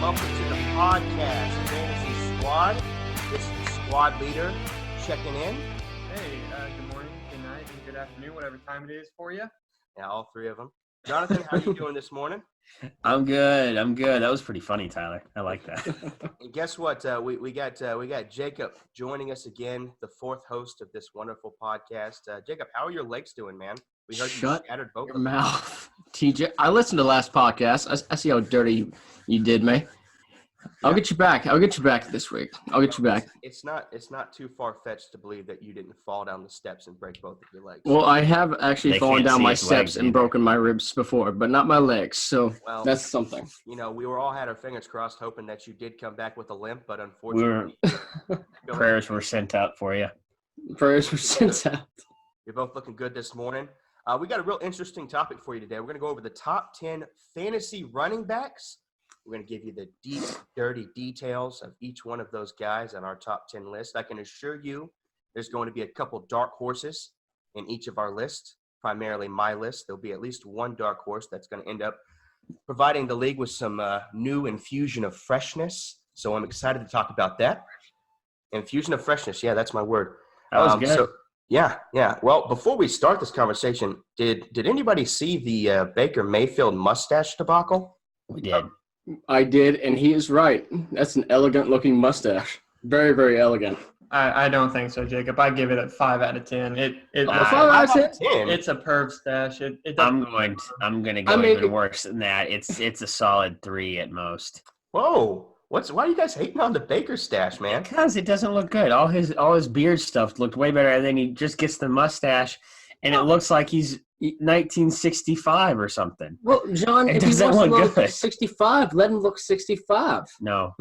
welcome to the podcast, Fantasy Squad. This is the squad leader checking in. Hey, good morning, good night, and good afternoon, whatever time it is for you. Yeah, all three of them. Jonathan, how are you doing this morning? I'm good. That was pretty funny, Tyler. I like that. And guess what? We got Jacob joining us again, the fourth host of this wonderful podcast. Jacob, how are your legs doing, man? We heard you scattered both your of them. mouth, TJ. I listened to the last podcast. I see how dirty you did me. I'll get you back. I'll get you back this week. I'll get you back. It's not too far-fetched to believe that you didn't fall down the steps and break both of your legs. Well, I have actually They fallen can't down see my his legs steps and either. broken my ribs before, but not my legs. So Well, that's something. You know, we were all had our fingers crossed hoping that you did come back with a limp, but We unfortunately, Prayers were sent out for you. Prayers were sent out. you're both looking good this morning. We got a real interesting topic for you today. We're going to go over the top 10 fantasy running backs. We're going to give you the deep, dirty details of each one of those guys on our top 10 list. I can assure you there's going to be a couple dark horses in each of our lists, primarily my list. There'll be at least one dark horse that's going to end up providing the league with some new infusion of freshness. So I'm excited to talk about that. Infusion of freshness. Yeah, that's my word. That was good. Yeah. Well, before we start this conversation, did anybody see the Baker Mayfield mustache debacle? We did. I did, and he is right. That's an elegant-looking mustache. Very, very elegant. I don't think so, Jacob. I give it a 5 out of 10. A 5 out of 10? It's a perv stash. I'm going to go even worse than that. It's a solid 3 at most. Whoa. Why are you guys hating on the Baker stash, man? Because it doesn't look good. All his beard stuff looked way better, and then he just gets the mustache, and it looks like he's 1965 or something. Well, John, It if he doesn't wants to look look good. 65, let him look 65. No.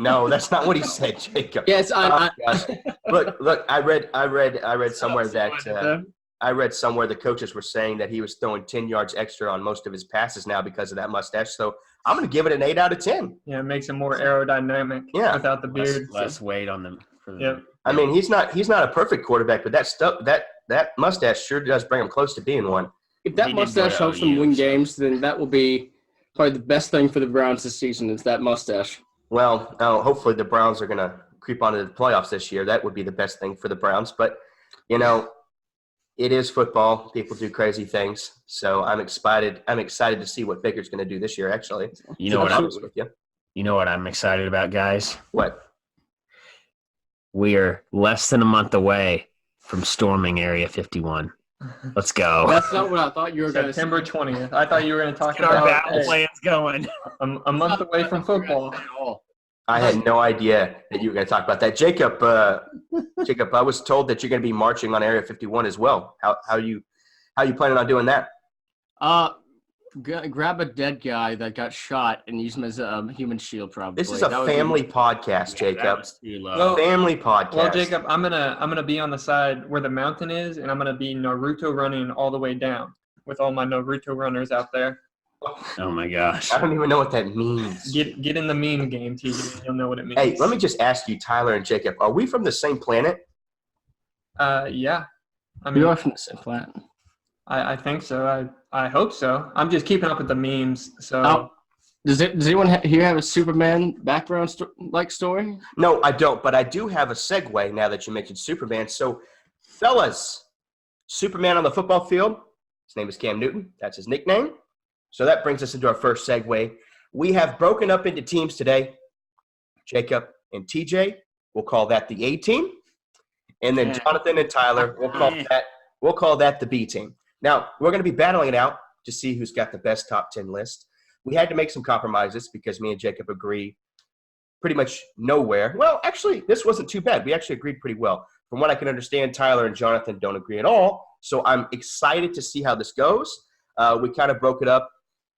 No, that's not what he said, Jacob. Yes, Oh, gosh. Look. I read somewhere that I read somewhere the coaches were saying that he was throwing 10 yards extra on most of his passes now because of that mustache. So I'm going to give it an 8 out of 10. Yeah, it makes him more aerodynamic without the beard. Less weight on them. Yep. I mean, he's not a perfect quarterback, but that mustache sure does bring him close to being one. If that He did go mustache to helps OU, them win so- games, then that will be probably the best thing for the Browns this season is that mustache. Well, hopefully the Browns are going to creep onto the playoffs this year. That would be the best thing for the Browns. But, you know, it is football. People do crazy things. So I'm excited to see what Baker's going to do this year, actually. You know what I'm with you. You know what I'm excited about, guys? What? We are less than a month away from storming Area 51. Let's go. That's not what I thought you were going to say. September 20th. I thought you were going to talk Get our about battle plans going. a month away from football. I had no idea that you were going to talk about that. Jacob, I was told that you're going to be marching on Area 51 as well. How you planning on doing that? Grab a dead guy that got shot and use him as a human shield, probably. This is a family podcast, Jacob. Well, Family podcast. Well, Jacob, I'm gonna be on the side where the mountain is, and I'm gonna be Naruto running all the way down with all my Naruto runners out there. Oh my gosh. I don't even know what that means. Get in the meme game, TJ. You'll know what it means. Hey, let me just ask you, Tyler and Jacob, are we from the same planet? Yeah. I We mean, are from the same planet. I think so. I hope so. I'm just keeping up with the memes. So Oh, does anyone here have a Superman background story? No, I don't, but I do have a segue now that you mentioned Superman. So, fellas, Superman on the football field, his name is Cam Newton. That's his nickname. So that brings us into our first segue. We have broken up into teams today. Jacob and TJ, we'll call that the A team. And then Jonathan and Tyler, we'll call that the B team. Now, we're going to be battling it out to see who's got the best top 10 list. We had to make some compromises because me and Jacob agree pretty much nowhere. Well, actually, this wasn't too bad. We actually agreed pretty well. From what I can understand, Tyler and Jonathan don't agree at all. So I'm excited to see how this goes. We kind of broke it up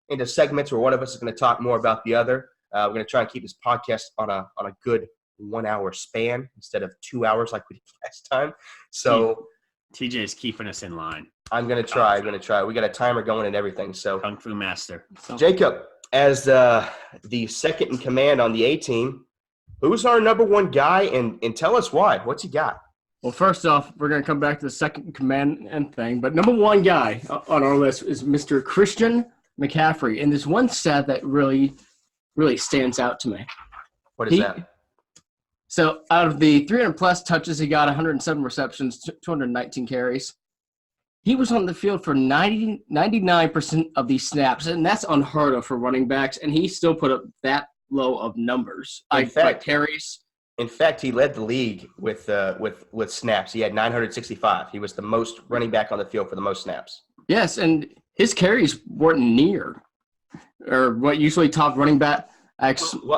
into segments where one of us is going to talk more about the other. We're going to try and keep this podcast on a good 1 hour span instead of 2 hours like we did last time. So TJ is keeping us in line. I'm going to try. We got a timer going and everything. So Kung Fu Master. Jacob, as the second in command on the A team, who's our number one guy and tell us why? What's he got? Well, first off, we're going to come back to the second command and thing. But number one guy on our list is Mr. Christian McCaffrey. And there's one stat that really really stands out to me. What is that? So out of the 300-plus touches, he got 107 receptions, 219 carries. He was on the field for 99% of these snaps, and that's unheard of for running backs, and he still put up that low of numbers. Carries. In fact, he led the league with snaps. He had 965. He was the most running back on the field for the most snaps. Yes, and his carries weren't near or what usually top running back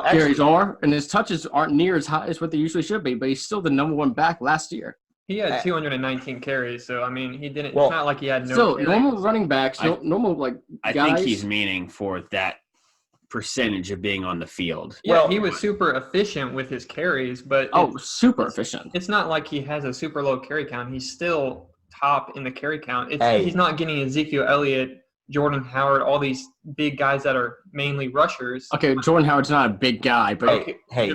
carries are, and his touches aren't near as high as what they usually should be, but he's still the number one back last year. He had 219 carries, so I mean, he didn't. It's not like he had no. So carries. normal running backs, normal guys. I think he's meaning for that percentage of being on the field. Yeah, he was super efficient with his carries, but super efficient. It's not like he has a super low carry count. He's still top in the carry count. He's not getting Ezekiel Elliott, Jordan Howard, all these big guys that are mainly rushers. Okay, Jordan Howard's not a big guy, but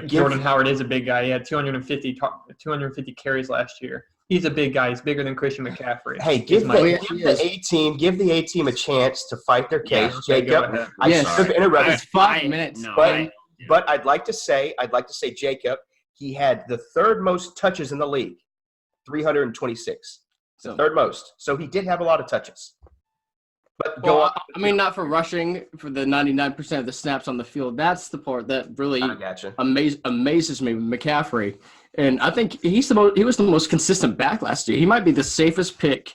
Jordan Howard is a big guy. He had 250 carries last year. He's a big guy. He's bigger than Christian McCaffrey. Hey, give the A-team a chance to fight their case. Yeah, Jacob, I should have interrupted. It's 5 minutes. But I'd like to say, Jacob, he had the third most touches in the league, 326. The third most. So he did have a lot of touches. But not for rushing, for the 99% of the snaps on the field. That's the part that really amazes me with McCaffrey. And I think he was the most consistent back last year. He might be the safest pick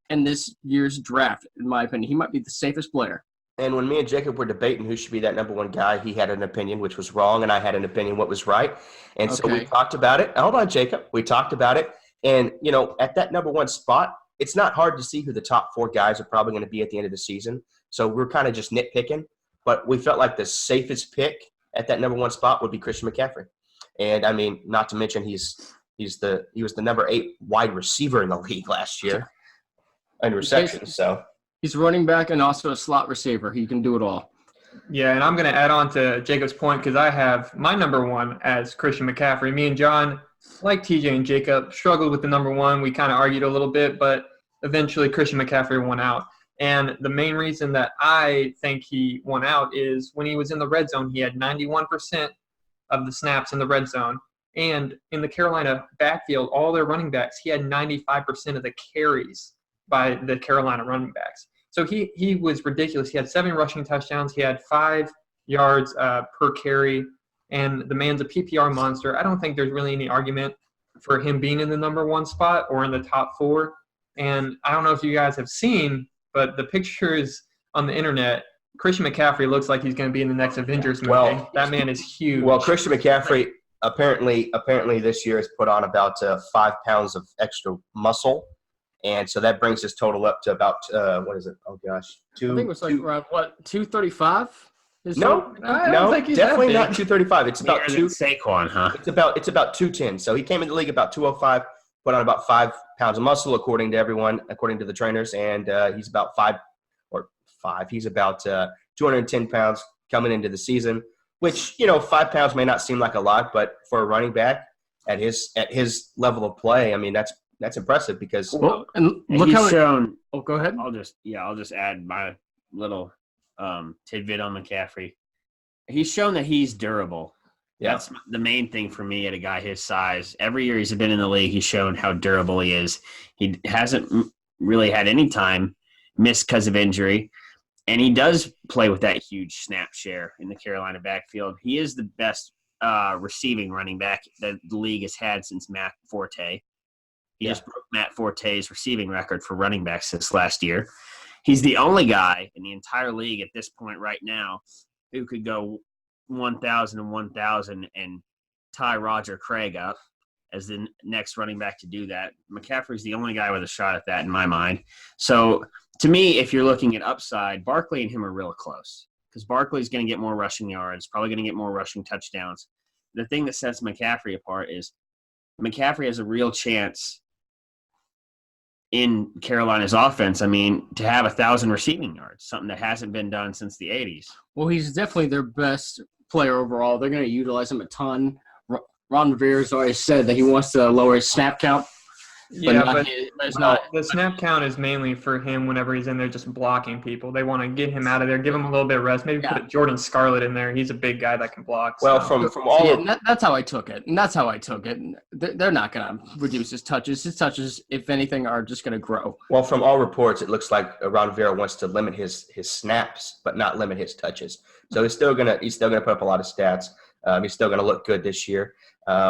in this year's draft, in my opinion. He might be the safest player. And when me and Jacob were debating who should be that number one guy, he had an opinion which was wrong, and I had an opinion what was right. And so we talked about it. Hold on, Jacob. We talked about it. And, at that number one spot, it's not hard to see who the top four guys are probably going to be at the end of the season. So we're kind of just nitpicking. But we felt like the safest pick at that number one spot would be Christian McCaffrey. And, I mean, not to mention he was the number 8 wide receiver in the league last year in receptions. So he's a running back and also a slot receiver. He can do it all. Yeah, and I'm going to add on to Jacob's point because I have my number one as Christian McCaffrey. Me and John, like TJ and Jacob, struggled with the number one. We kind of argued a little bit, but eventually Christian McCaffrey won out. And the main reason that I think he won out is when he was in the red zone, he had 91% of the snaps in the red zone. And in the Carolina backfield, all their running backs, he had 95% of the carries by the Carolina running backs. So he was ridiculous. He had 7 rushing touchdowns. He had 5 yards per carry. And the man's a PPR monster. I don't think there's really any argument for him being in the number one spot or in the top 4. And I don't know if you guys have seen, but the pictures on the internet, Christian McCaffrey looks like he's going to be in the next Avengers movie. Well, that man is huge. Well, Christian McCaffrey apparently this year has put on about 5 pounds of extra muscle. And so that brings his total up to about, what is it? Oh, gosh. I think it was like around, 235? No, definitely not 235. It's about Saquon, huh? It's about 210. So he came in the league about 205, put on about 5 pounds of muscle, according to everyone, according to the trainers, and he's about 5'5". He's about 210 pounds coming into the season, which 5 pounds may not seem like a lot, but for a running back at his level of play, I mean that's impressive because go ahead. I'll just add my little tidbit on McCaffrey. He's shown that he's durable. Yeah. That's the main thing for me at a guy his size. Every year he's been in the league, he's shown how durable he is. He hasn't really had any time missed because of injury, and he does play with that huge snap share in the Carolina backfield. He is the best receiving running back that the league has had since Matt Forte. He just broke Matt Forte's receiving record for running backs this last year. He's the only guy in the entire league at this point right now who could go 1,000 and 1,000 and tie Roger Craig up as the next running back to do that. McCaffrey's the only guy with a shot at that in my mind. So to me, if you're looking at upside, Barkley and him are real close because Barkley's going to get more rushing yards, probably going to get more rushing touchdowns. The thing that sets McCaffrey apart is McCaffrey has a real chance in Carolina's offense, I mean, to have 1,000 receiving yards, something that hasn't been done since the 80s. Well, he's definitely their best player overall. They're going to utilize him a ton. Ron Rivera's already said that he wants to lower his snap count Yeah, but it's not. The snap count is mainly for him whenever he's in there just blocking people. They want to get him out of there, give him a little bit of rest. Maybe put Jordan Scarlett in there. He's a big guy that can block. Well, so. from all that's how I took it. And that's how I took it. They're not going to reduce his touches. His touches, if anything, are just going to grow. Well, from all reports, it looks like Ron Rivera wants to limit his snaps, but not limit his touches. So he's still gonna put up a lot of stats. He's still gonna look good this year.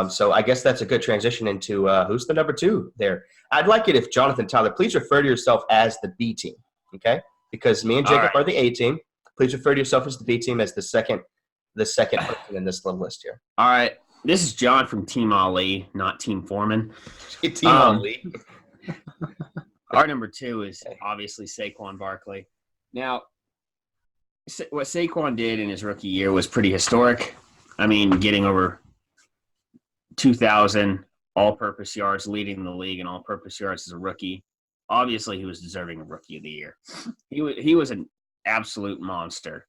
So I guess that's a good transition into who's the number 2 there. I'd like it if Jonathan Tyler, please refer to yourself as the B team, okay? Because me and Jacob are the A team. Please refer to yourself as the B team as the second person in this little list here. All right. This is John from Team Ali, not Team Foreman. Team Ali. Our number 2 is obviously Saquon Barkley. Now, what Saquon did in his rookie year was pretty historic. I mean, getting over 2,000 all-purpose yards, leading the league in all-purpose yards as a rookie. Obviously, he was deserving of Rookie of the Year. He was an absolute monster.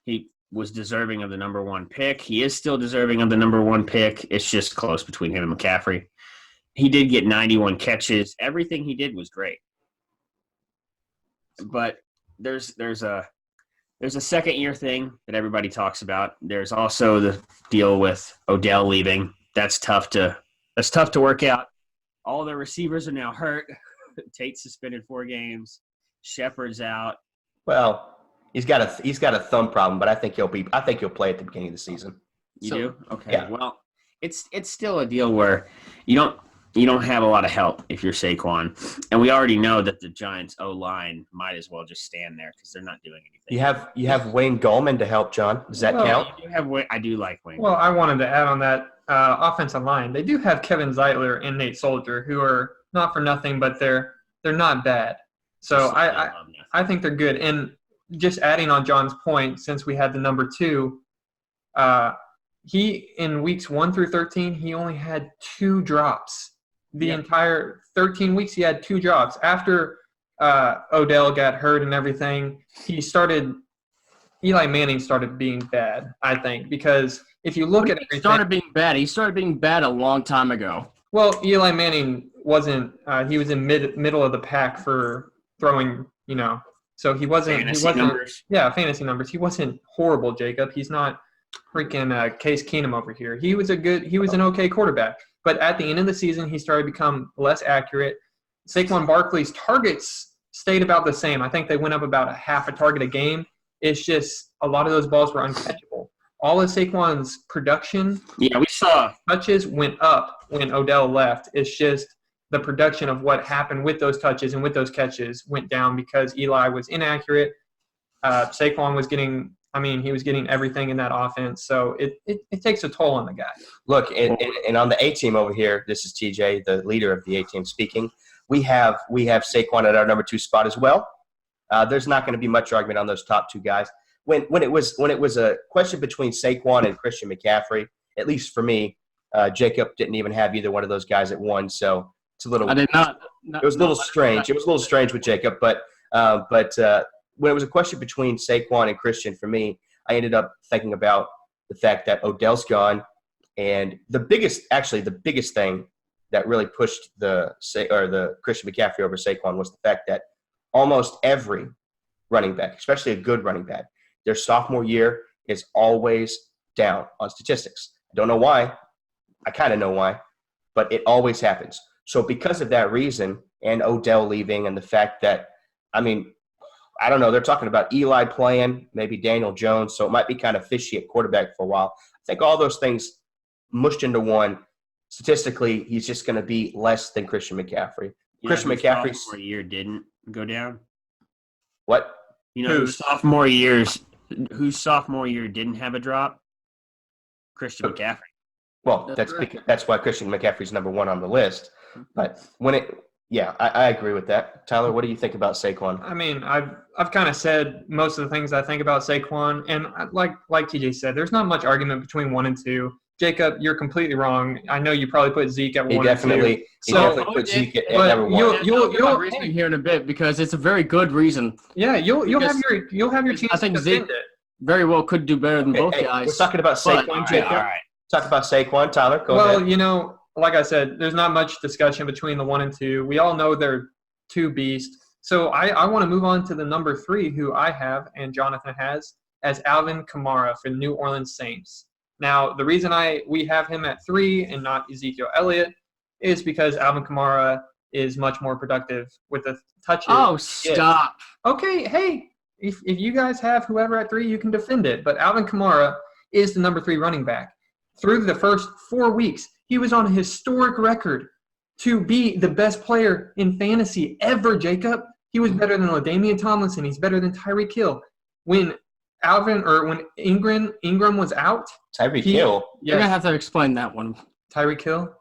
He was deserving of the number 1 pick. He is still deserving of the number 1 pick. It's just close between him and McCaffrey. He did get 91 catches. Everything he did was great. But there's a second-year thing that everybody talks about. There's also the deal with Odell leaving. That's tough to work out. All the receivers are now hurt. Tate's suspended 4 games. Shepard's out. Well, he's got a thumb problem, but I think he'll play at the beginning of the season. You do? Okay. Yeah. Well, it's still a deal where you don't have a lot of help if you're Saquon, and we already know that the Giants' O-line might as well just stand there because they're not doing anything. You have Wayne Gallman to help, John. Does that count? I do like Wayne. Well, I wanted to add on that offensive line. They do have Kevin Zeitler and Nate Soldier, who are not for nothing, but they're not bad. So I think they're good. And just adding on John's point, since we had the number 2, he in weeks 1 through 13 he only had 2 drops. The entire 13 weeks he had 2 drops. After Odell got hurt and everything, Eli Manning started being bad, I think, because if you look at everything, he started being bad a long time ago. Well, Eli Manning wasn't he was in middle of the pack for throwing, so he wasn't numbers. Yeah, fantasy numbers. He wasn't horrible, Jacob. He's not freaking Case Keenum over here. He was an okay quarterback. But at the end of the season, he started to become less accurate. Saquon Barkley's targets stayed about the same. I think they went up about a half a target a game. It's just a lot of those balls were uncatchable. All of Saquon's production, we saw touches went up when Odell left. It's just the production of what happened with those touches and with those catches went down because Eli was inaccurate. Saquon was getting everything in that offense. So it takes a toll on the guy. Look, and on the A team over here, this is TJ, the leader of the A team speaking. We have Saquon at our number 2 spot as well. There's not going to be much argument on those top 2 guys. When it was a question between Saquon and Christian McCaffrey, at least for me, Jacob didn't even have either one of those guys at 1. So it's a little. I did not. It was a little strange. It was a little strange with Jacob, but when it was a question between Saquon and Christian for me, I ended up thinking about the fact that Odell's gone, and the biggest thing that really pushed the Christian McCaffrey over Saquon was the fact that almost every running back, especially a good running back, their sophomore year is always down on statistics. I don't know why. I kind of know why, but it always happens. So because of that reason, and Odell leaving, and the fact that, I don't know, they're talking about Eli playing, maybe Daniel Jones, so it might be kind of fishy at quarterback for a while. I think all those things mushed into one. Statistically, he's just going to be less than Christian McCaffrey. Yeah, Christian McCaffrey's sophomore year didn't go down. What? Whose sophomore year didn't have a drop? Christian McCaffrey. Well, that's why Christian McCaffrey's number 1 on the list. But I agree with that. Tyler, what do you think about Saquon? I've kind of said most of the things I think about Saquon, and like TJ said, there's not much argument between 1 and 2. Jacob, you're completely wrong. I know you probably put Zeke at 1 and 2. He definitely put Zeke at number 1. You'll have reasoning here in a bit because it's a very good reason. Yeah, you'll have your team. I think Zeke very well could do better than both guys. We're talking about Saquon, Jacob. All right. Talk about Saquon, Tyler. Go ahead. Well, like I said, there's not much discussion between the 1 and 2. We all know they're two beasts. So I want to move on to the number 3, who I have and Jonathan has, as Alvin Kamara for the New Orleans Saints. Now, the reason we have him at 3 and not Ezekiel Elliott is because Alvin Kamara is much more productive with the touches. Oh, stop. Okay, hey, if you guys have whoever at 3, you can defend it. But Alvin Kamara is the number 3 running back. Through the first 4 weeks, he was on a historic record to be the best player in fantasy ever, Jacob. He was better than LaDainian Tomlinson. He's better than Tyreek Hill. When Ingram was out. Tyreek Hill? You're going to have to explain that one. Tyreek Hill?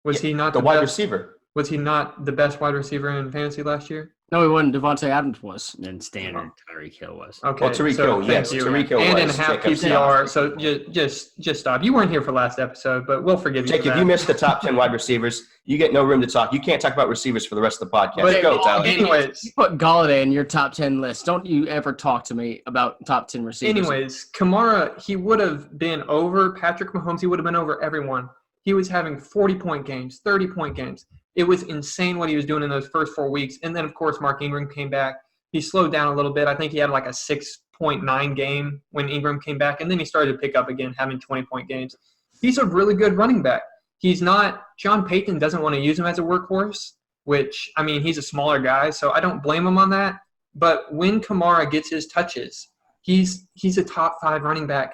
Was he not the wide receiver? Was he not the best wide receiver in fantasy last year? No, he wasn't. Devontae Adams was. And standard Tyreek Hill was. Okay. Well, Tyreek Hill, yes. Tyreek Hill and was. in half PPR, so just stop. You weren't here for last episode, but we'll forgive you. Jake, if you missed the top 10 wide receivers, you get no room to talk. You can't talk about receivers for the rest of the podcast. But Go, Tyler. Anyways. You put Galladay in your top 10 list. Don't you ever talk to me about top 10 receivers. Anyways, Kamara, he would have been over Patrick Mahomes. He would have been over everyone. He was having 40-point games, 30-point games. It was insane what he was doing in those first 4 weeks. And then, of course, Mark Ingram came back. He slowed down a little bit. I think he had like a 6.9 game when Ingram came back. And then he started to pick up again, having 20-point games. He's a really good running back. He's not – John Payton doesn't want to use him as a workhorse, which, I mean, he's a smaller guy, so I don't blame him on that. But when Kamara gets his touches, he's a top 5 running back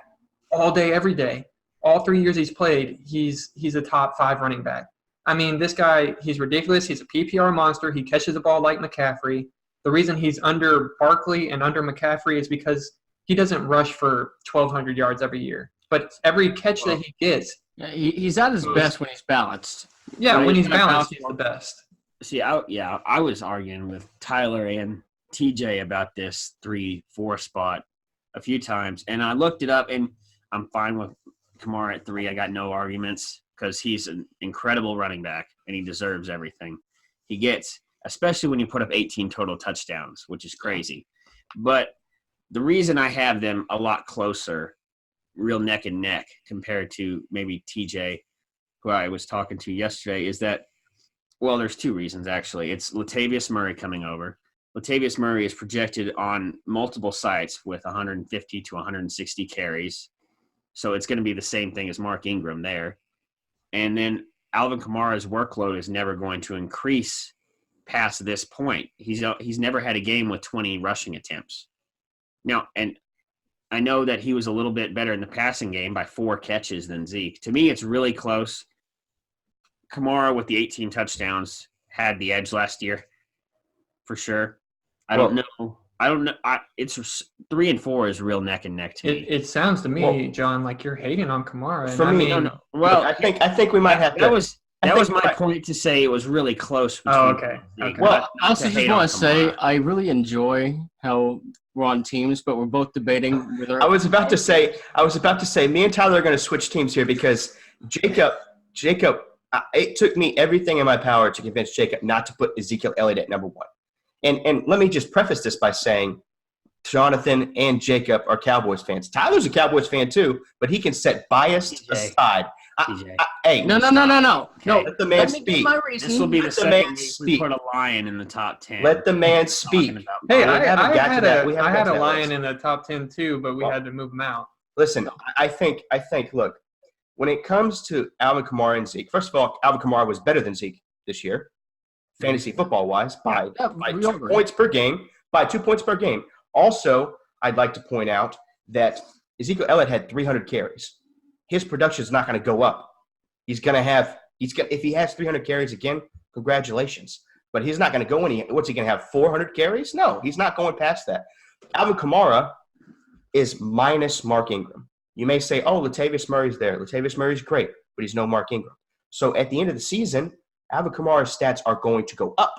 all day, every day. All 3 years he's played, he's a top 5 running back. I mean, this guy, he's ridiculous. He's a PPR monster. He catches the ball like McCaffrey. The reason he's under Barkley and under McCaffrey is because he doesn't rush for 1,200 yards every year. But every catch that he gets. Yeah, he's at his best when he's balanced. Yeah, when he's balanced, he's the best. See, I was arguing with Tyler and TJ about this 3-4 spot a few times. And I looked it up, and I'm fine with Kamara at 3. I got no arguments because he's an incredible running back, and he deserves everything he gets, especially when you put up 18 total touchdowns, which is crazy. But the reason I have them a lot closer, real neck and neck, compared to maybe TJ, who I was talking to yesterday, is that, well, there's 2 reasons, actually. It's Latavius Murray coming over. Latavius Murray is projected on multiple sites with 150 to 160 carries. So it's going to be the same thing as Mark Ingram there. And then Alvin Kamara's workload is never going to increase past this point. He's never had a game with 20 rushing attempts. Now, and I know that he was a little bit better in the passing game by 4 catches than Zeke. To me, it's really close. Kamara with the 18 touchdowns had the edge last year for sure. I don't know. It's 3 and 4 is real neck and neck to me. It sounds to me, John, like you're hating on Kamara. For me, no. Well, I think we might have to. That was my point to say it was really close. Okay. Well, I also just want to say I really enjoy how we're on teams, but we're both debating whether. I was about to say, me and Tyler are going to switch teams here because Jacob. It took me everything in my power to convince Jacob not to put Ezekiel Elliott at number 1. And let me just preface this by saying Jonathan and Jacob are Cowboys fans. Tyler's a Cowboys fan too, but he can set bias aside. Hey, no. Okay. Let the man speak. This will be the second week we put a Lion in the top 10. Let the man speak. Hey, I had a Lion in the top 10 too, but we had to move him out. Listen, I think. Look, when it comes to Alvin Kamara and Zeke, first of all, Alvin Kamara was better than Zeke this year, fantasy football-wise, by 2 points per game. By 2 points per game. Also, I'd like to point out that Ezekiel Elliott had 300 carries. His production is not going to go up. If he has 300 carries again, congratulations. But he's not going to go what's he going to have, 400 carries? No, he's not going past that. Alvin Kamara is minus Mark Ingram. You may say, oh, Latavius Murray's there. Latavius Murray's great, but he's no Mark Ingram. So at the end of the season, Alvin Kamara's stats are going to go up.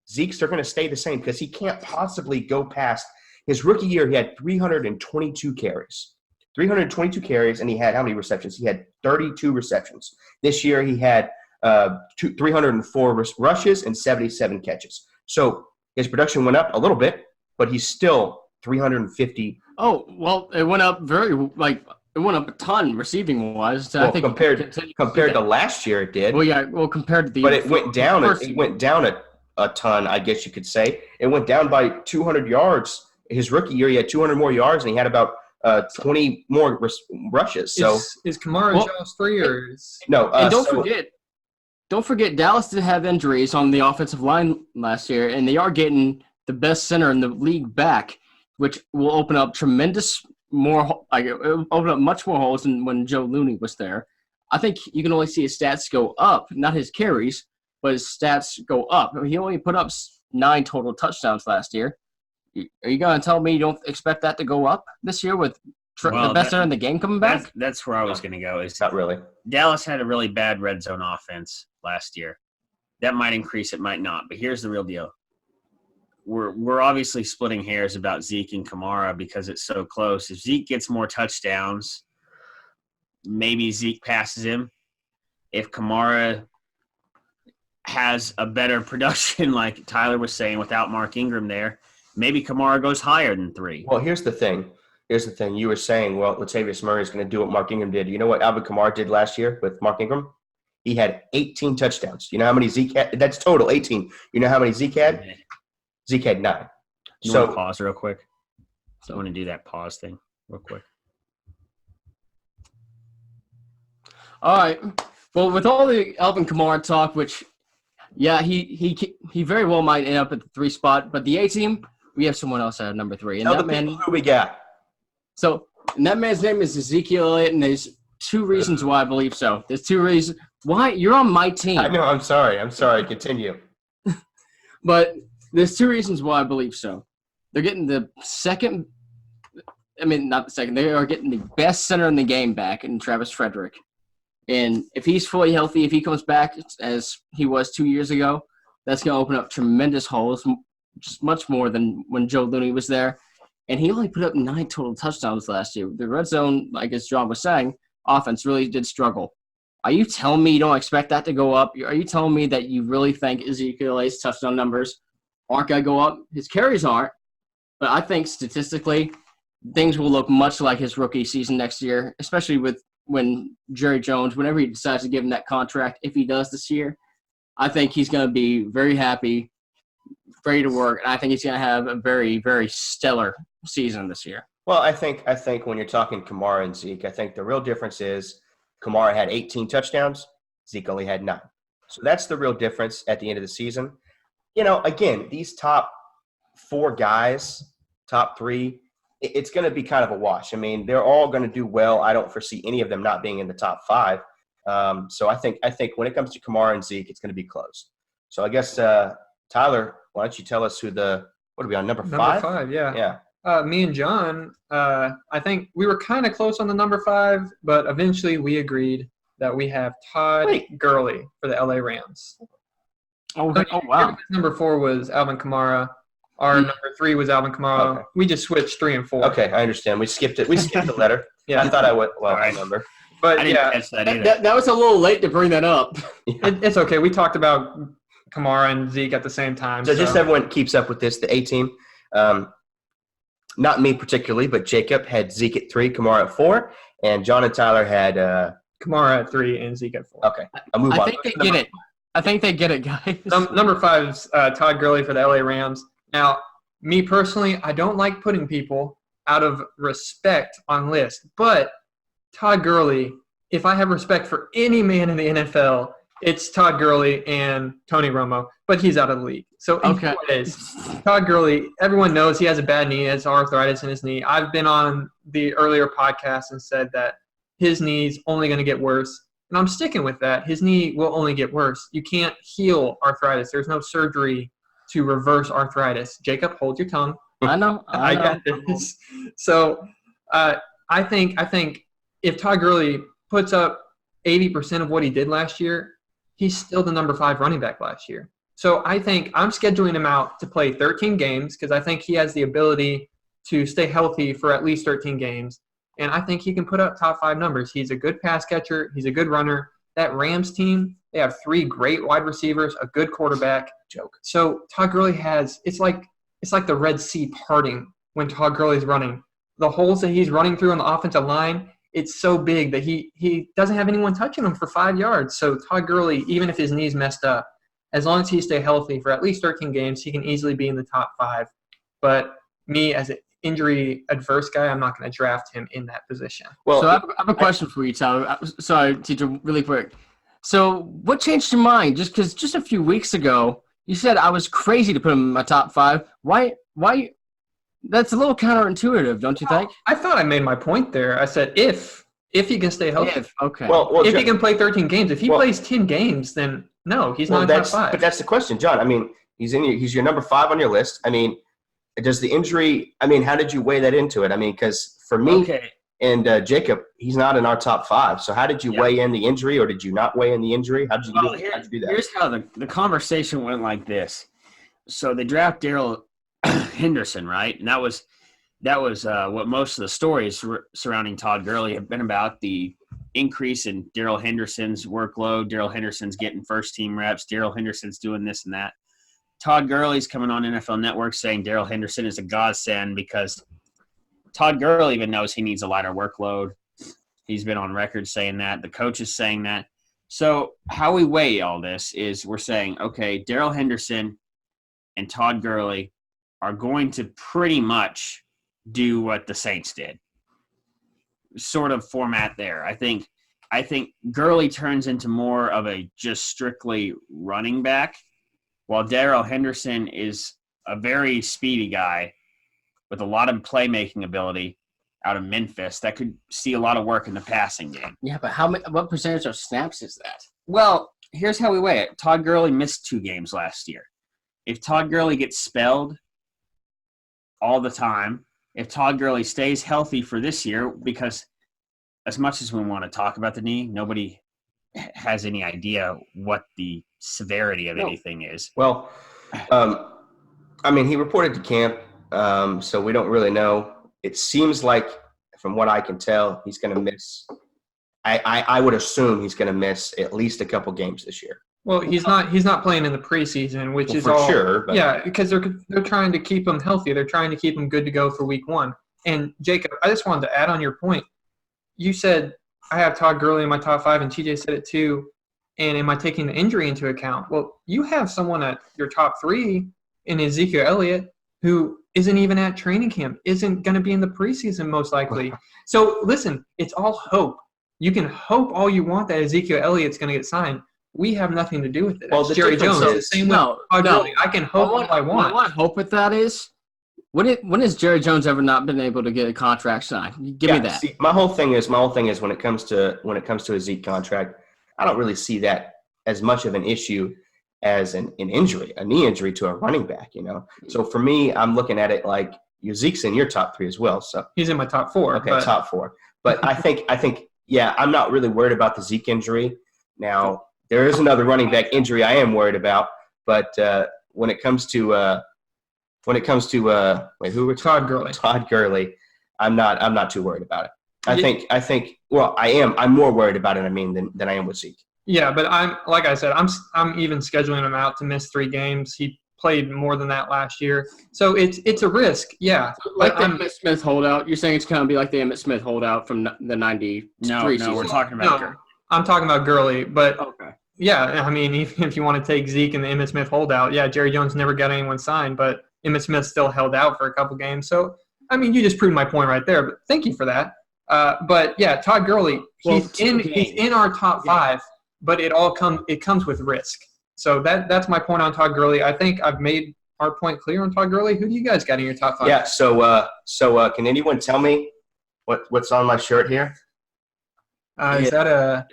Zeke's are going to stay the same because he can't possibly go past his rookie year. He had 322 carries. 322 carries, and he had how many receptions? He had 32 receptions. This year he had 304 rushes and 77 catches. So his production went up a little bit, but he's still 350. Oh, well, it went up very, It went up a ton receiving wise. Well, I think compared to last year, it did. Well, yeah. Well, compared to the but it went down. It went down a ton, I guess you could say. It went down by 200 yards. His rookie year, he had 200 more yards, and he had about 20 more rushes. So is Kamara Jones 3 or is no? And don't forget, Dallas did have injuries on the offensive line last year, and they are getting the best center in the league back, which will open up open up much more holes than when Joe Looney was there. I think you can only see his stats go up, not his carries, but his stats go up. He only put up 9 total touchdowns last year. Are you going to tell me you don't expect that to go up this year with the best center in the game coming back? That's where I was going to go. Is not really. Dallas had a really bad red zone offense last year. That might increase, it might not. But here's the real deal. We're obviously splitting hairs about Zeke and Kamara because it's so close. If Zeke gets more touchdowns, maybe Zeke passes him. If Kamara has a better production, like Tyler was saying, without Mark Ingram there, maybe Kamara goes higher than 3. Well, here's the thing. You were saying, well, Latavius Murray is going to do what Mark Ingram did. You know what Alvin Kamara did last year with Mark Ingram? He had 18 touchdowns. You know how many Zeke had? That's total, 18. You know how many Zeke had? Zeke had 9. You want to pause real quick? I want to do that pause thing real quick. All right. Well, with all the Alvin Kamara talk, which, yeah, he very well might end up at the 3 spot, but the A team, we have someone else at number 3. And Tell the people who we got. So, and that man's name is Ezekiel Elliott, and there's 2 reasons why I believe so. There's 2 reasons why you're on my team. I know. I'm sorry. Continue. But there's 2 reasons why I believe so. They're getting the second – I mean, not the second. They are getting the best center in the game back in Travis Frederick. And if he's fully healthy, if he comes back as he was 2 years ago, that's going to open up tremendous holes, just much more than when Joe Looney was there. And he only put up 9 total touchdowns last year. The red zone, like as John was saying, offense really did struggle. Are you telling me you don't expect that to go up? Are you telling me that you really think Ezekiel Elliott's touchdown numbers aren't going to go up? His carries aren't. But I think statistically, things will look much like his rookie season next year, especially with when Jerry Jones, whenever he decides to give him that contract, if he does this year, I think he's going to be very happy, ready to work, and I think he's going to have a very, very stellar season this year. Well, I think when you're talking Kamara and Zeke, I think the real difference is Kamara had 18 touchdowns, Zeke only had 9. So that's the real difference at the end of the season. You know, again, these top 4 guys, top 3, it's going to be kind of a wash. I mean, they're all going to do well. I don't foresee any of them not being in the top 5. So I think when it comes to Kamara and Zeke, it's going to be close. So I guess, Tyler, why don't you tell us what are we on, number 5? Number 5, yeah. Yeah. Me and John, I think we were kind of close on the number 5, but eventually we agreed that we have Todd Gurley for the LA Rams. Oh wow. Number 4 was Alvin Kamara. Our number 3 was Alvin Kamara. Okay. We just switched 3 and 4. Okay, I understand. We skipped it. We skipped the letter. Yeah. I thought I would. Well, I remember. But I didn't catch that either. That was a little late to bring that up. It's okay. We talked about Kamara and Zeke at the same time. So just everyone keeps up with this. The A team, not me particularly, but Jacob had Zeke at 3, Kamara at 4, and John and Tyler had Kamara at 3 and Zeke at 4. Okay, I'll move on. I think they get it. I think they get it, guys. Number 5 is Todd Gurley for the LA Rams. Now, me personally, I don't like putting people out of respect on lists, but Todd Gurley, if I have respect for any man in the NFL, it's Todd Gurley and Tony Romo, but he's out of the league. So anyways, Todd Gurley, everyone knows he has a bad knee, has arthritis in his knee. I've been on the earlier podcast and said that his knee's only going to get worse, and I'm sticking with that. His knee will only get worse. You can't heal arthritis. There's no surgery to reverse arthritis. Jacob, hold your tongue. I know. I got this. So I think if Todd Gurley puts up 80% of what he did last year, he's still the number 5 running back last year. So I think I'm scheduling him out to play 13 games because I think he has the ability to stay healthy for at least 13 games. And I think he can put up top 5 numbers. He's a good pass catcher. He's a good runner. That Rams team, they have 3 great wide receivers, a good quarterback. So Todd Gurley it's like the Red Sea parting when Todd Gurley's running. The holes that he's running through on the offensive line, it's so big that he doesn't have anyone touching him for 5 yards. So Todd Gurley, even if his knee's messed up, as long as he stay healthy for at least 13 games, he can easily be in the top 5. But me, as an injury-adverse guy, I'm not going to draft him in that position. Well, so I have a question for you, Tyler. Sorry, teacher, really quick. So what changed your mind? Because just a few weeks ago, you said I was crazy to put him in my top 5. Why? That's a little counterintuitive, don't you think? I thought I made my point there. I said if he can stay healthy. Okay. Well, if he can play 13 games. If he plays 10 games, then no, he's not in top 5. But that's the question, John. I mean, he's your number 5 on your list. I mean, does the injury – I mean, how did you weigh that into it? I mean, because for me and Jacob, he's not in our top 5. So how did you weigh in the injury, or did you not weigh in the injury? How did you do that? Here's how the conversation went like this. So they draft Darrell Henderson, right? And that was what most of the stories surrounding Todd Gurley have been about, the increase in Darrell Henderson's workload. Darrell Henderson's getting first-team reps. Darrell Henderson's doing this and that. Todd Gurley's coming on NFL Network saying Darrell Henderson is a godsend because Todd Gurley even knows he needs a lighter workload. He's been on record saying that. The coach is saying that. So how we weigh all this is we're saying, okay, Darrell Henderson and Todd Gurley are going to pretty much do what the Saints did. Sort of format there. I think Gurley turns into more of a just strictly running back, while Darrell Henderson is a very speedy guy with a lot of playmaking ability out of Memphis that could see a lot of work in the passing game. Yeah, but what percentage of snaps is that? Well, here's how we weigh it. Todd Gurley missed 2 games last year. If Todd Gurley gets spelled all the time, if Todd Gurley stays healthy for this year, because as much as we want to talk about the knee, nobody has any idea what the severity of anything is. Well, I mean, he reported to camp, so we don't really know. It seems like, from what I can tell, he's going to miss. I would assume he's going to miss at least a couple games this year. Well, he's not playing in the preseason, which is for all sure. But. Yeah, because they're trying to keep him healthy. They're trying to keep him good to go for week 1. And Jacob, I just wanted to add on your point. You said I have Todd Gurley in my top 5, and TJ said it too. And am I taking the injury into account? Well, you have someone at your top 3 in Ezekiel Elliott who isn't even at training camp, isn't going to be in the preseason most likely. So listen, it's all hope. You can hope all you want that Ezekiel Elliott's going to get signed. We have nothing to do with it. Well, Jerry Jones is the same way. I can hope all I want. What I hope with that is, when has Jerry Jones ever not been able to get a contract signed? Give me that. See, my whole thing is when it comes to a Zeke contract, I don't really see that as much of an issue as an injury, a knee injury to a running back. So for me, I'm looking at it like Zeke's in your top 3 as well. So he's in my top 4. Okay, top 4. But I think I'm not really worried about the Zeke injury. Now, there is another running back injury I am worried about, but when it comes to Todd Gurley. Todd Gurley, I'm not too worried about it. I think I'm more worried about it, than I am with Zeke. Yeah, but I'm even scheduling him out to miss 3 games. He played more than that last year. So it's a risk. Yeah. Like the Emmitt Smith holdout. You're saying it's going to be like the Emmitt Smith holdout from the 93 season. No, we're talking about Gurley. I'm talking about Gurley, but okay. Yeah, even if you want to take Zeke and the Emmitt Smith holdout, yeah, Jerry Jones never got anyone signed, but Emmitt Smith still held out for a couple games. So, you just proved my point right there, but thank you for that. But yeah, Todd Gurley, he's in our top 5, but it comes with risk. So that's my point on Todd Gurley. I think I've made our point clear on Todd Gurley. Who do you guys got in your top 5? Yeah. So can anyone tell me what's on my shirt here? Is that a?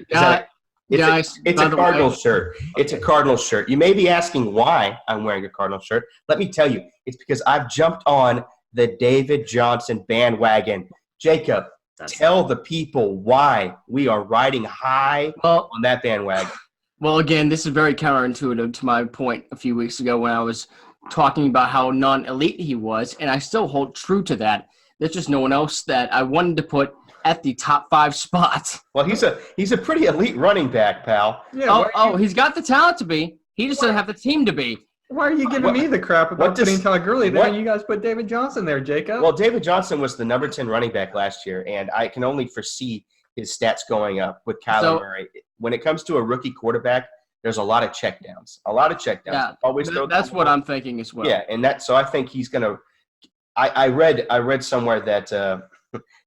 It's a Cardinals shirt. It's a Cardinals shirt. You may be asking why I'm wearing a Cardinals shirt. Let me tell you, it's because I've jumped on the David Johnson bandwagon. Jacob, tell the people why we are riding high on that bandwagon. Well, again, this is very counterintuitive to my point a few weeks ago when I was talking about how non-elite he was, and I still hold true to that. There's just no one else that I wanted to put at the top 5 spots. Well, he's a pretty elite running back, pal. Yeah, he's got the talent to be. He just doesn't have the team to be. Why are you giving me the crap about putting Todd Gurley there, and you guys put David Johnson there, Jacob? Well, David Johnson was the number 10 running back last year, and I can only foresee his stats going up with Kyler Murray. When it comes to a rookie quarterback, there's a lot of checkdowns. Yeah, that's what I'm thinking as well. Yeah, and so I think he's going to – I read somewhere that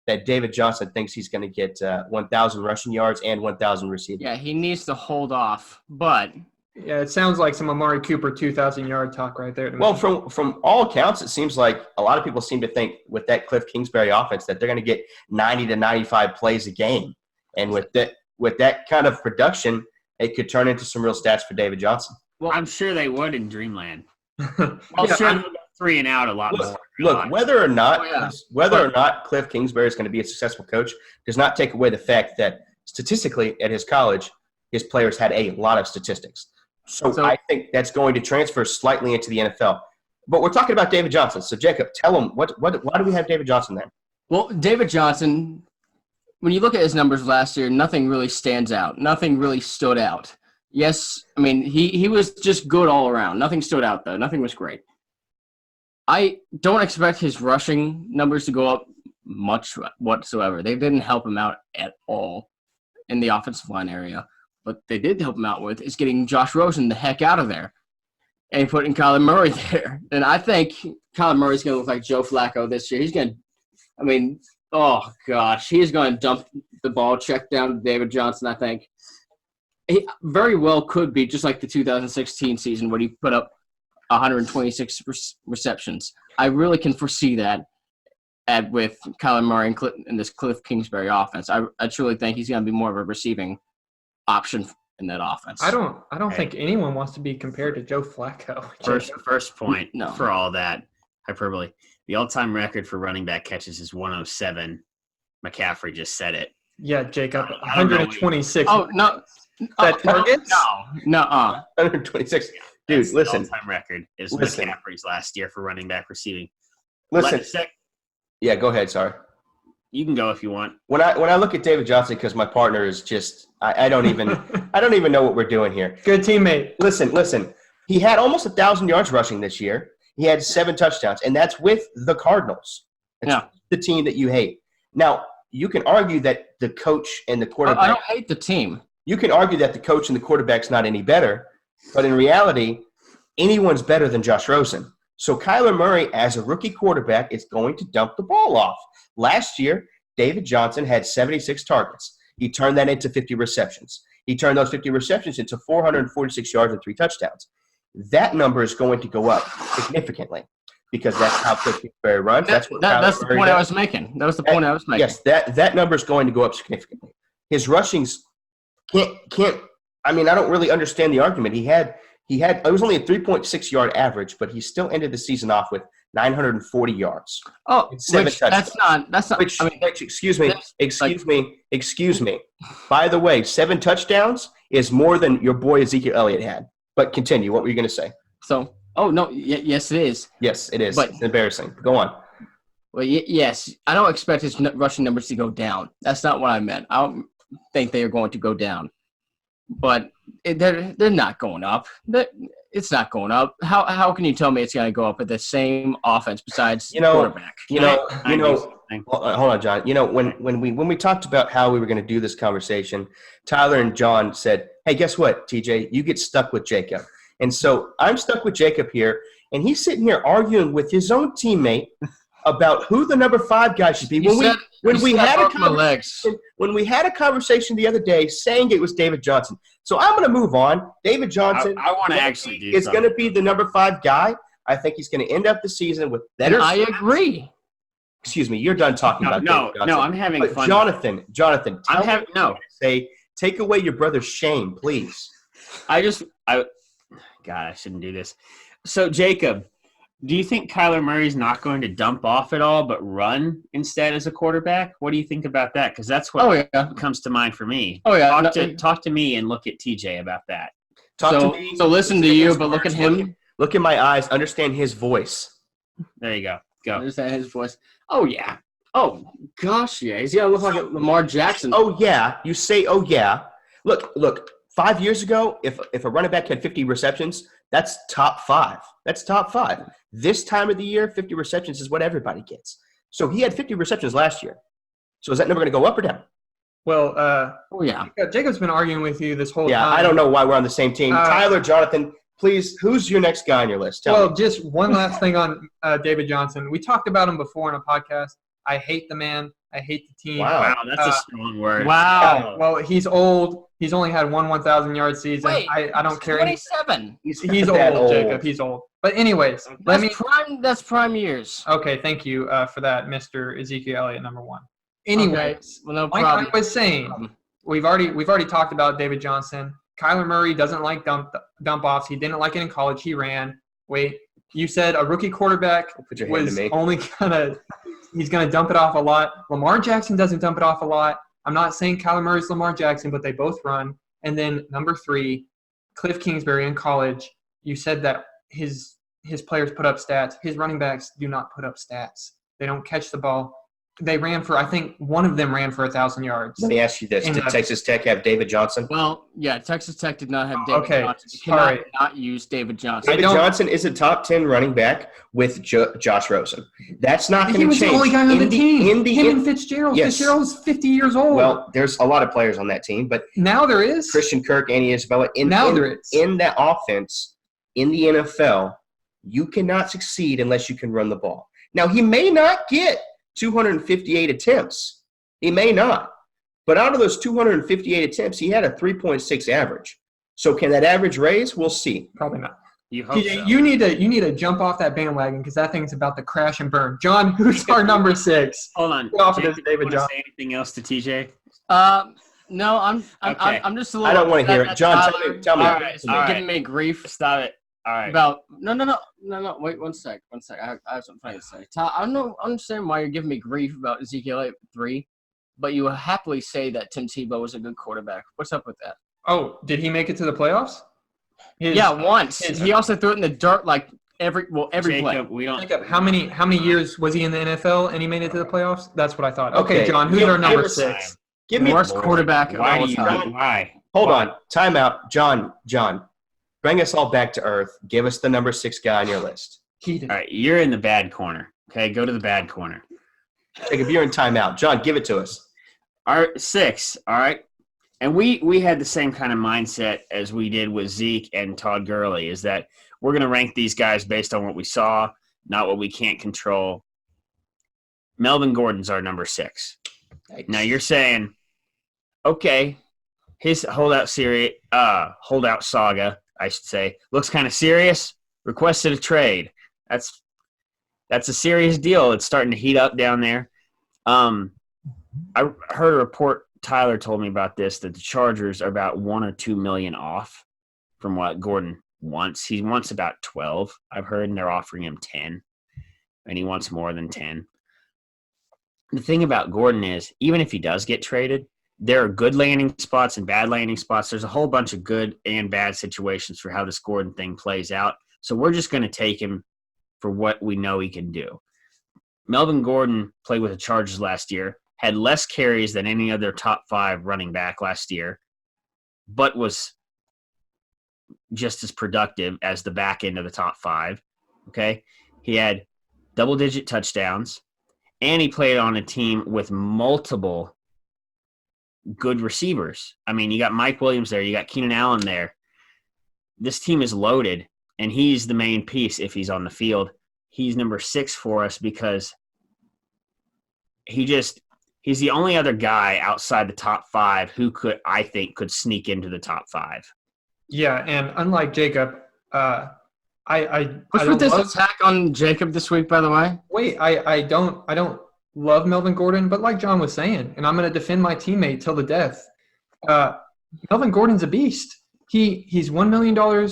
that David Johnson thinks he's going to get 1,000 rushing yards and 1,000 receiving. Yeah, he needs to hold off, but – yeah, it sounds like some Amari Cooper 2,000-yard talk right there. Well, from all accounts, it seems like a lot of people seem to think with that Cliff Kingsbury offense that they're going to get 90 to 95 plays a game. And with that kind of production, it could turn into some real stats for David Johnson. Well, I'm sure they would in Dreamland. I'm sure they would 3 and out a lot more. Look, whether or not Cliff Kingsbury is going to be a successful coach does not take away the fact that statistically at his college, his players had a lot of statistics. So I think that's going to transfer slightly into the NFL. But we're talking about David Johnson. So, Jacob, tell him, why do we have David Johnson there? Well, David Johnson, when you look at his numbers last year, nothing really stands out. Nothing really stood out. Yes, I mean, he was just good all around. Nothing stood out, though. Nothing was great. I don't expect his rushing numbers to go up much whatsoever. They didn't help him out at all in the offensive line area. What they did help him out with is getting Josh Rosen the heck out of there and putting Kyler Murray there. And I think Kyler Murray's going to look like Joe Flacco this year. He's going to – oh, gosh. He's going to dump the ball, check down to David Johnson, I think. He very well could be just like the 2016 season when he put up 126 receptions. I really can foresee that with Kyler Murray and this Cliff Kingsbury offense. I truly think he's going to be more of a receiving option in that offense. I don't think anyone wants to be compared to Joe Flacco. First point for all that hyperbole. The all-time record for running back catches is 107. McCaffrey just said it. Yeah, Jacob, 126. Oh, no. That targets? No. 126. Dude, listen. The all-time record is McCaffrey's last year for running back receiving. Listen. Yeah, go ahead. Sorry. You can go if you want. When I look at David Johnson, because my partner is just I don't even know what we're doing here. Good teammate. Listen. He had almost 1,000 yards rushing this year. He had 7 touchdowns, and that's with the Cardinals. That's the team that you hate. Now, you can argue that the coach and the quarterback. I don't hate the team. You can argue that the coach and the quarterback's not any better, but in reality, anyone's better than Josh Rosen. So Kyler Murray, as a rookie quarterback, is going to dump the ball off. Last year, David Johnson had 76 targets. He turned that into 50 receptions. He turned those 50 receptions into 446 yards and 3 touchdowns. That number is going to go up significantly because that's how Cliff Kingsbury runs. That's the point I was making. That was the point I was making. Yes, that number is going to go up significantly. His rushings can't. I mean, I don't really understand the argument. He had it was only a 3.6 yard average, but he still ended the season off with 940 yards. Oh, that's not. Excuse me. By the way, 7 touchdowns is more than your boy Ezekiel Elliott had. But continue. What were you going to say? So, yes, it is. Yes, it is. But it's embarrassing. Go on. Well, yes, I don't expect his rushing numbers to go down. That's not what I meant. I don't think they are going to go down. But they're not going up. It's not going up. How can you tell me it's going to go up at the same offense besides quarterback? Hold on, John. When we talked about how we were going to do this conversation, Tyler and John said, "Hey, guess what, TJ? You get stuck with Jacob." And so I'm stuck with Jacob here, and he's sitting here arguing with his own teammate about who the number 5 guy should be. When we had a conversation the other day saying it was David Johnson. So I'm going to move on. David Johnson. I want to actually do is going to be the number 5 guy. I think he's going to end up the season with better. And I agree. Excuse me, you're done talking about David Johnson. No, I'm having fun. Jonathan, take away your brother's shame, please. God, I shouldn't do this. So, Jacob, do you think Kyler Murray's not going to dump off at all but run instead as a quarterback? What do you think about that? Because that's what comes to mind for me. Oh, yeah. Talk to me and look at TJ about that. Talk to me. So listen to you, but look at him. Look in my eyes. Understand his voice. There you go. Understand his voice. Oh, yeah. Oh, gosh, yeah. He's going to look like Lamar Jackson. Oh, yeah. You say, oh, yeah. Look. 5 years ago, if a running back had 50 receptions, That's top 5. That's top 5. This time of the year, 50 receptions is what everybody gets. So he had 50 receptions last year. So is that number going to go up or down? Well, yeah. Jacob's been arguing with you this whole time. Yeah, I don't know why we're on the same team. Tyler, Jonathan, please, who's your next guy on your list? Tell me. Just one last thing on David Johnson. We talked about him before in a podcast. I hate the man. I hate the team. Wow, that's a strong word. Wow. Well, he's old. He's only had one 1,000-yard season. Wait, I don't care. 27. He's old, Jacob. He's old. But anyways, that's prime years. Okay, thank you for that, Mr. Ezekiel Elliott, number 1. Anyways, okay. Well, no problem. like I was saying, we've already talked about David Johnson. Kyler Murray doesn't like dump offs. He didn't like it in college. He ran. Wait, you said a rookie quarterback was only he's gonna dump it off a lot. Lamar Jackson doesn't dump it off a lot. I'm not saying Kyler Murray's Lamar Jackson, but they both run. And then number 3, Cliff Kingsbury in college. You said that his players put up stats. His running backs do not put up stats. They don't catch the ball. They ran for, I think one of them ran for 1,000 yards. Let me ask you this. Did Texas Tech have David Johnson? Well, yeah, Texas Tech did not have David Johnson. You cannot not use David Johnson. David Johnson is a top 10 running back with Josh Rosen. That's not going to change. He was the only guy on the team. Him and Fitzgerald. Yes. Fitzgerald's 50 years old. Well, there's a lot of players on that team, but now there is. Christian Kirk, Andy Isabella. There is. In that offense, in the NFL, you cannot succeed unless you can run the ball. Now, he may not get 258 attempts. He may not. But out of those 258 attempts, he had a 3.6 average. So can that average raise? We'll see. Probably not. You hope so. You need to jump off that bandwagon because that thing's about to crash and burn. John, who's our number 6? Hold on. Get off of this, David Johnson. Say anything else to TJ? No, I'm just a little. I don't want to hear it. John, tell me. All right. Giving me grief. Stop it. All right. About no. Wait one sec. I have something funny to say. I don't understand why you're giving me grief about Ezekiel at 3, but you happily say that Tim Tebow was a good quarterback. What's up with that? Oh, did he make it to the playoffs? Once. He also threw it in the dirt every Jacob, play. Jacob, how many years was he in the NFL and he made it to the playoffs? That's what I thought. Okay, John, who's our number 6? Give me worst quarterback of all time. Why? Hold on. Timeout. John. Bring us all back to earth. Give us the number 6 guy on your list. All right, you're in the bad corner. Okay, go to the bad corner. Jacob, you're in timeout. John, give it to us. All right, 6. All right, and we had the same kind of mindset as we did with Zeke and Todd Gurley. Is that we're going to rank these guys based on what we saw, not what we can't control. Melvin Gordon's our number 6. Yikes. Now you're saying, okay, his holdout saga, I should say, looks kind of serious. Requested a trade. That's a serious deal. It's starting to heat up down there. I heard a report. Tyler told me about this, that the Chargers are about $1 or $2 million off from what Gordon wants. He wants about 12. I've heard, and they're offering him 10, and he wants more than 10. The thing about Gordon is, even if he does get traded, there are good landing spots and bad landing spots. There's a whole bunch of good and bad situations for how this Gordon thing plays out. So we're just going to take him for what we know he can do. Melvin Gordon played with the Chargers last year, had less carries than any other top 5 running back last year, but was just as productive as the back end of the top 5. Okay? He had double-digit touchdowns, and he played on a team with multiple good receivers. I mean, you got Mike Williams there. You got Keenan Allen there. This team is loaded, and he's the main piece if he's on the field. He's number 6 for us because he's the only other guy outside the top 5 who I think could sneak into the top 5. Yeah, and unlike Jacob, What's with this attack on Jacob this week, by the way? Wait, I don't love Melvin Gordon, but like John was saying, and I'm going to defend my teammate till the death. Melvin Gordon's a beast. He's $1 million, $1 or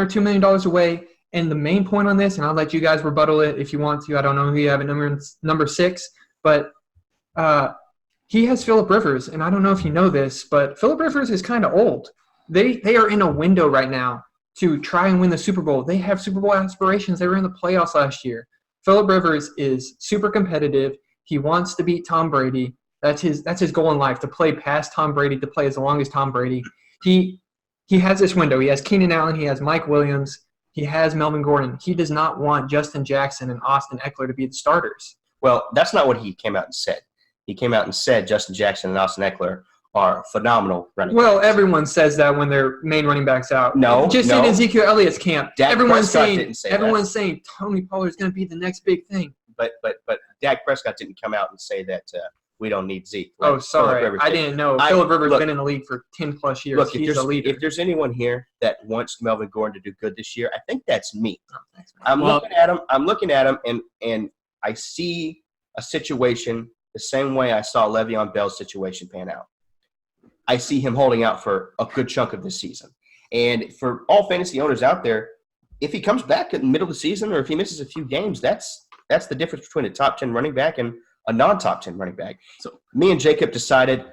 $2 million away. And the main point on this, and I'll let you guys rebuttal it if you want to. I don't know who you have at number 6, but he has Phillip Rivers, and I don't know if you know this, but Phillip Rivers is kind of old. They are in a window right now to try and win the Super Bowl. They have Super Bowl aspirations. They were in the playoffs last year. Phillip Rivers is super competitive. He wants to beat Tom Brady. That's his goal in life, to play past Tom Brady, to play as long as Tom Brady. He has this window. He has Keenan Allen. He has Mike Williams. He has Melvin Gordon. He does not want Justin Jackson and Austin Eckler to be the starters. Well, that's not what he came out and said. He came out and said Justin Jackson and Austin Eckler are phenomenal running backs. Well, everyone says that when their main running back's out. No, just in Ezekiel Elliott's camp. Everyone's saying Tony Pollard's going to be the next big thing. But Dak Prescott didn't come out and say that we don't need Zeke. Like, oh, sorry. I didn't know. Phillip Rivers has been in the league for 10-plus years. Look, he's a leader. If there's anyone here that wants Melvin Gordon to do good this year, I think that's me. Oh, thanks, I'm looking at him, and I see a situation the same way I saw Le'Veon Bell's situation pan out. I see him holding out for a good chunk of this season. And for all fantasy owners out there, if he comes back in the middle of the season or if he misses a few games, that's the difference between a top 10 running back and a non-top 10 running back. So me and Jacob decided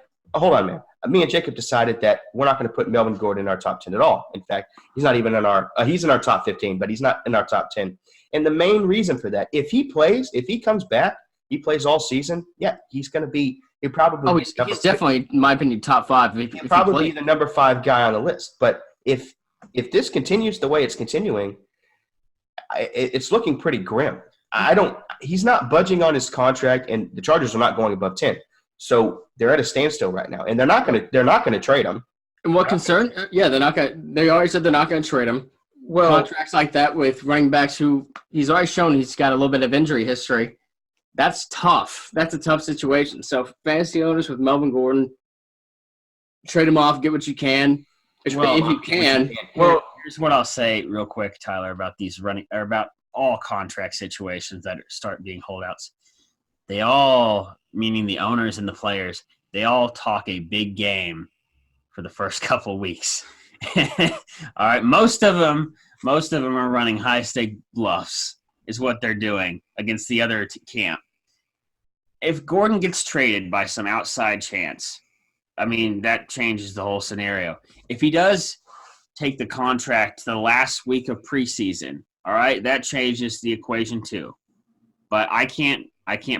that we're not going to put Melvin Gordon in our top 10 at all. In fact, he's not even in our he's in our top 15, but he's not in our top 10. And the main reason for that, if he comes back, he plays all season, yeah, he's going to be – he's definitely, in my opinion, top 5. He'll probably be the number 5 guy on the list. But if this continues the way it's continuing, it's looking pretty grim. He's not budging on his contract, and the Chargers are not going above 10. So they're at a standstill right now, and they're not going to trade him. And what concern? Yeah, they're not going. They already said they're not going to trade him. Well, contracts like that with running backs who he's already shown he's got a little bit of injury history. That's tough. That's a tough situation. So fantasy owners with Melvin Gordon, trade him off, get what you can. If you can. Well, here's what I'll say real quick, Tyler, about these about all contract situations that start being holdouts. They all, meaning the owners and the players, they all talk a big game for the first couple of weeks. All right, most of them are running high-stake bluffs is what they're doing against the other camp. If Gordon gets traded by some outside chance, I mean, that changes the whole scenario. If he does take the contract the last week of preseason, all right, that changes the equation too. But I can't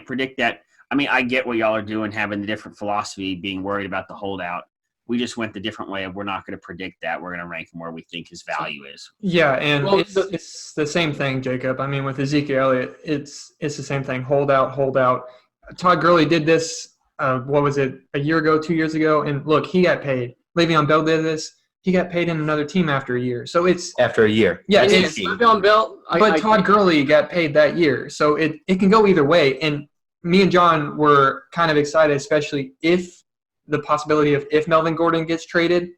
predict that. I mean, I get what y'all are doing, having the different philosophy, being worried about the holdout. We just went the different way of we're not going to predict that. We're going to rank him where we think his value is. Yeah, and it's the same thing, Jacob. I mean, with Ezekiel Elliott, it's the same thing. Hold out. Todd Gurley did this, a year ago, 2 years ago? And look, he got paid. Le'Veon Bell did this. He got paid in another team after a year. So it's – after a year. Yeah, it's Le'Veon Bell. But Todd Gurley got paid that year. So it can go either way. And me and John were kind of excited, especially if – the possibility of if Melvin Gordon gets traded,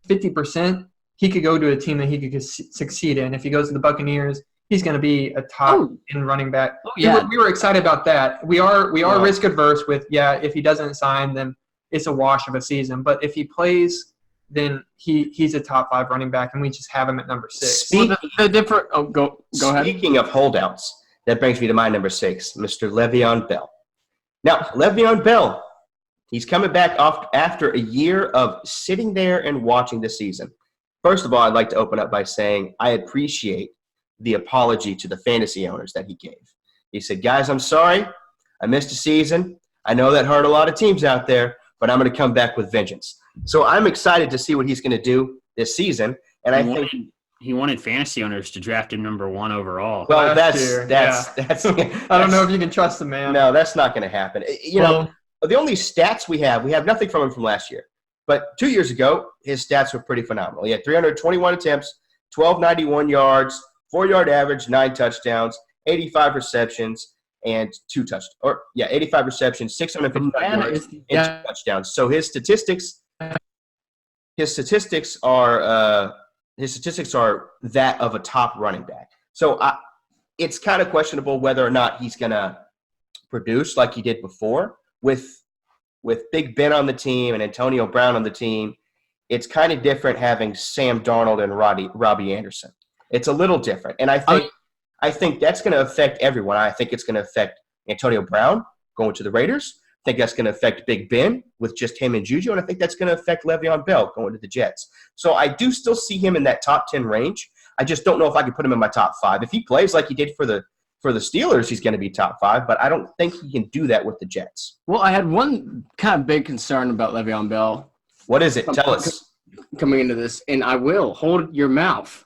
50%, he could go to a team that he could succeed in. If he goes to the Buccaneers, he's going to be a top in running back. Oh, yeah. We were excited about that. We are risk adverse with, if he doesn't sign, then it's a wash of a season. But if he plays, then he's a top 5 running back, and we just have him at number 6. Go ahead. Speaking of holdouts, that brings me to my number 6, Mr. Le'Veon Bell. Now, Le'Veon Bell, he's coming back off after a year of sitting there and watching the season. First of all, I'd like to open up by saying I appreciate the apology to the fantasy owners that he gave. He said, guys, I'm sorry. I missed a season. I know that hurt a lot of teams out there, but I'm going to come back with vengeance. So I'm excited to see what he's going to do this season. And he wanted fantasy owners to draft him number 1 overall. Well, that's I don't know if you can trust the man. No, that's not going to happen. The only stats we have nothing from him from last year. But 2 years ago, his stats were pretty phenomenal. He had 321 attempts, 1,291 yards, 4-yard average, 9 touchdowns, 85 receptions, and 85 receptions, 655 yards, and 2 touchdowns. So his statistics are that of a top running back. So it's kind of questionable whether or not he's going to produce like he did before. With Big Ben on the team and Antonio Brown on the team, it's kind of different having Sam Darnold and Robbie Anderson. It's a little different. And I think that's going to affect everyone. I think it's going to affect Antonio Brown going to the Raiders. I think that's going to affect Big Ben with just him and Juju. And I think that's going to affect Le'Veon Bell going to the Jets. So I do still see him in that top 10 range. I just don't know if I could put him in my top 5. If he plays like he did for the Steelers, he's going to be top 5, but I don't think he can do that with the Jets. Well, I had one kind of big concern about Le'Veon Bell. What is it? Tell us. Coming into this, and I will hold your mouth.